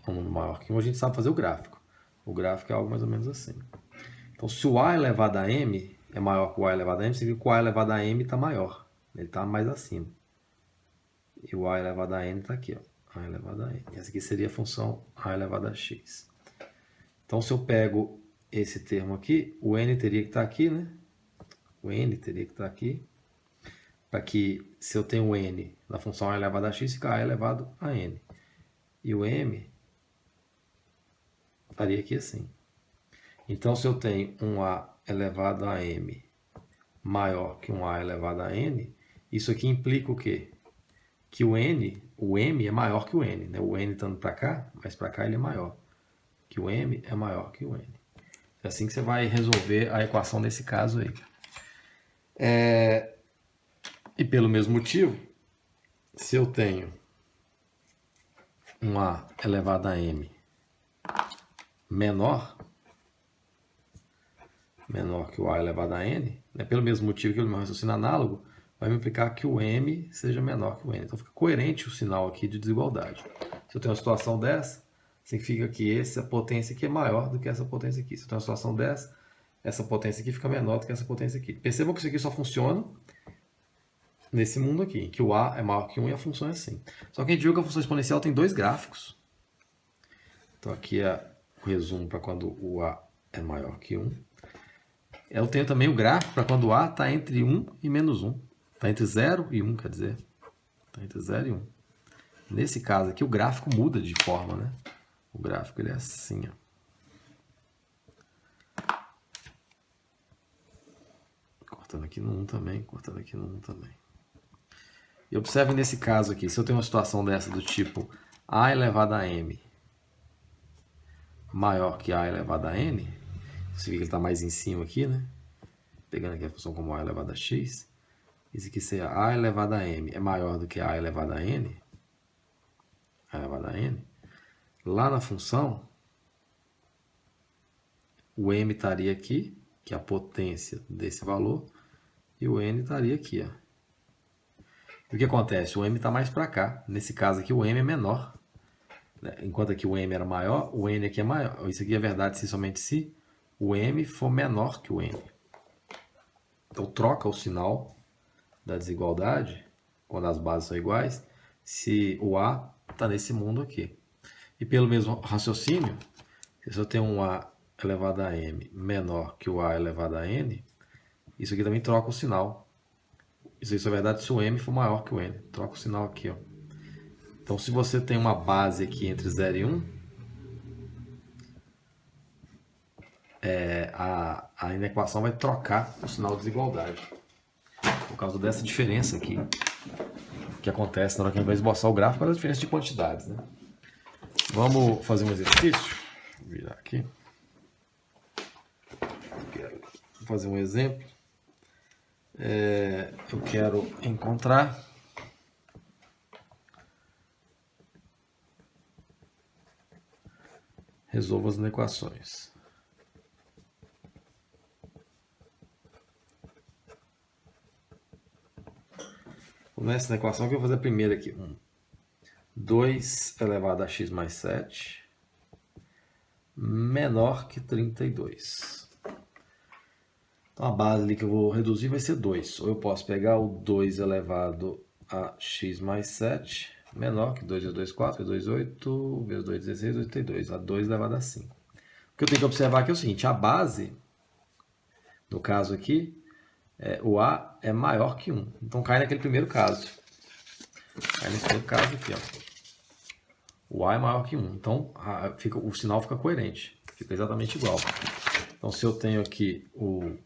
é um número maior que 1, a gente sabe fazer o gráfico. O gráfico é algo mais ou menos assim. Então, se o a elevado a m é maior que o a elevado a m, significa que o a elevado a m está maior. Ele está mais acima. E o a elevado a n está aqui, ó. A elevado a n. Essa aqui seria a função a elevado a x. Então, se eu pego esse termo aqui, o n teria que estar aqui, né? O n teria que estar aqui. Para que, se eu tenho o n na função a elevado a x, fica a elevado a n. E o m estaria aqui assim. Então, se eu tenho um a elevado a m maior que um a elevado a n, isso aqui implica o quê? Que o m é maior que o n. Né? O n estando para cá, mas para cá ele é maior. Que o m é maior que o n. É assim que você vai resolver a equação nesse caso aí. E pelo mesmo motivo, se eu tenho um a elevado a m menor que o a elevado a n, né? Pelo mesmo motivo que o meu raciocínio análogo, vai me implicar que o m seja menor que o n. Então fica coerente o sinal aqui de desigualdade. Se eu tenho uma situação dessa, significa que essa potência aqui é maior do que essa potência aqui. Se eu tenho uma situação dessa, essa potência aqui fica menor do que essa potência aqui. Percebam que isso aqui só funciona nesse mundo aqui, que o a é maior que 1 e a função é assim. Só que a gente viu que a função exponencial tem dois gráficos. Então aqui é o resumo para quando o a é maior que 1. Eu tenho também o gráfico para quando o a está entre 1 e menos 1. Está entre 0 e 1, quer dizer. Está entre 0 e 1. Nesse caso aqui, o gráfico muda de forma, né? O gráfico ele é assim, ó. Cortando aqui no 1 também, cortando aqui no 1 também. E observe nesse caso aqui, se eu tenho uma situação dessa do tipo a elevado a m maior que a elevado a n, significa que ele está mais em cima aqui, né? Pegando aqui a função como a elevado a x, isso aqui seria a elevado a m é maior do que a elevado a n, lá na função, o m estaria aqui, que é a potência desse valor, e o n estaria aqui, ó. E o que acontece? O m está mais para cá. Nesse caso aqui, o m é menor. Enquanto aqui o m era maior, o n aqui é maior. Isso aqui é verdade se somente se o m for menor que o n. Então, troca o sinal da desigualdade, quando as bases são iguais, se o a está nesse mundo aqui. E pelo mesmo raciocínio, se eu tenho um a elevado a m menor que o a elevado a n, isso aqui também troca o sinal. Isso é verdade se o m for maior que o n. Troca o sinal aqui, ó. Então, se você tem uma base aqui entre 0 e 1, a inequação vai trocar o sinal de desigualdade. Por causa dessa diferença aqui, que acontece na hora que a gente vai esboçar o gráfico, para a diferença de quantidades, né? Vamos fazer um exercício. Vou virar aqui. Quero fazer um exemplo. Eu quero encontrar resolva as inequações. Nessa equação que eu vou fazer a primeira aqui. 2 elevado a x mais 7 menor que 32. Então a base ali que eu vou reduzir vai ser 2. Ou eu posso pegar o 2 elevado a x mais 7 menor que 2 vezes 2, 4, vezes 2, 8, vezes 2, 16, 82. A 2 elevado a 5. O que eu tenho que observar aqui é o seguinte, a base, no caso aqui, o a é maior que 1. Então cai naquele primeiro caso. Cai nesse primeiro caso aqui, ó. O a é maior que 1. Então o sinal fica coerente. Fica exatamente igual. Então se eu tenho aqui o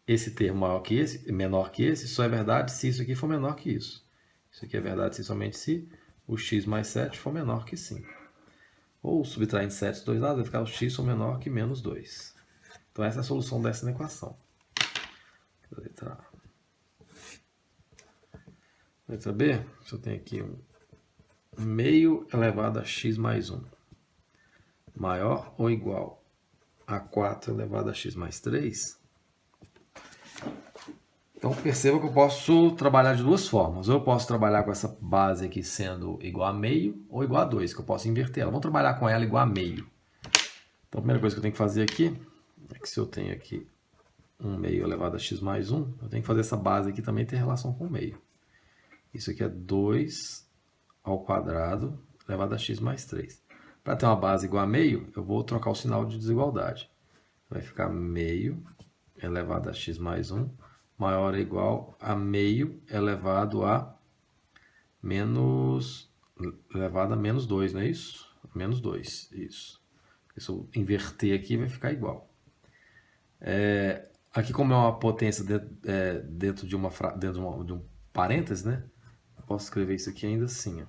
esse termo maior que esse, menor que esse, só é verdade se isso aqui for menor que isso. Isso aqui é verdade se somente se o x mais 7 for menor que 5. Ou subtraindo 7 dos dois lados, vai ficar o x for menor que menos 2. Então essa é a solução dessa equação. Letra A. Letra B, eu tenho aqui um meio elevado a x mais 1 maior ou igual a 4 elevado a x mais 3. Então perceba que eu posso trabalhar de duas formas. Ou eu posso trabalhar com essa base aqui sendo igual a meio ou igual a 2, que eu posso inverter ela. Vamos trabalhar com ela igual a meio. Então a primeira coisa que eu tenho que fazer aqui é que se eu tenho aqui um meio elevado a x mais 1, eu tenho que fazer essa base aqui também ter relação com o meio. Isso aqui é 2 ao quadrado elevado a x mais 3. Para ter uma base igual a meio, eu vou trocar o sinal de desigualdade. Vai ficar meio elevado a x mais 1 maior ou igual a meio elevado a menos 2, não é isso? Menos 2, isso. Se eu inverter aqui, vai ficar igual. Aqui, como é uma potência dentro de um parêntese, né? Eu posso escrever isso aqui ainda assim, ó.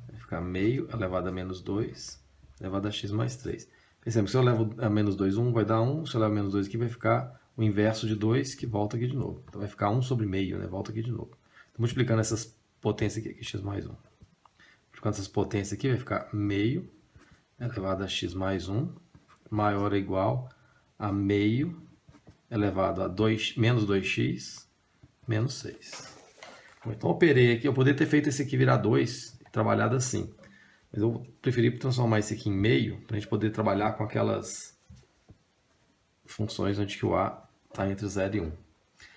Vai ficar meio elevado a menos 2 elevado a x mais 3. Percebe que se eu levo a menos 2, 1 vai dar 1. Se eu levo menos 2 aqui, vai ficar o inverso de 2, que volta aqui de novo. Então vai ficar 1 sobre meio, né? Volta aqui de novo. Estou multiplicando essas potências aqui, x mais 1. Multiplicando essas potências aqui, vai ficar meio elevado a x mais 1 maior ou igual a meio elevado a menos 2x menos 6. Então eu operei aqui, eu poderia ter feito esse aqui virar 2 e trabalhado assim. Mas eu preferi transformar isso aqui em meio, para a gente poder trabalhar com aquelas funções onde que o a está entre 0 e 1.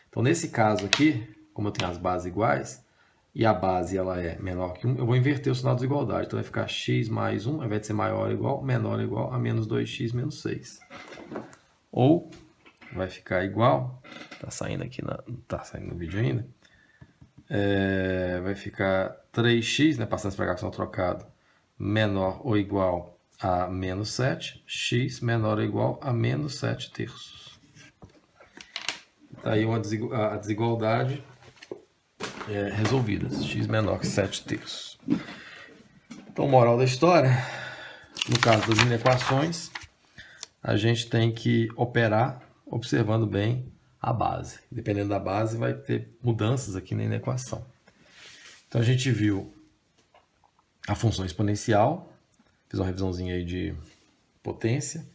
Então, nesse caso aqui, como eu tenho as bases iguais, e a base ela é menor que 1, eu vou inverter o sinal de desigualdade. Então, vai ficar x mais 1, ao invés de ser maior ou igual, menor ou igual a menos 2x menos 6. Ou, vai ficar igual, está saindo aqui, não está saindo no vídeo ainda, vai ficar 3x, né, passando para cá com o sinal trocado, menor ou igual a menos 7, x menor ou igual a menos 7 terços. Aí a desigualdade resolvida, x menor que 7 terços. Então, moral da história, no caso das inequações, a gente tem que operar observando bem a base. Dependendo da base, vai ter mudanças aqui na inequação. Então, a gente viu a função exponencial, fiz uma revisãozinha aí de potência,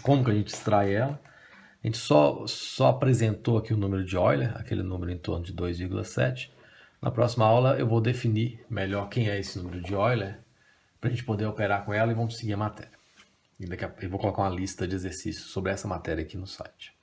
como que a gente extrai ela. A gente só apresentou aqui o número de Euler, aquele número em torno de 2,7. Na próxima aula eu vou definir melhor quem é esse número de Euler, para a gente poder operar com ela e vamos seguir a matéria. E daqui a pouco eu vou colocar uma lista de exercícios sobre essa matéria aqui no site.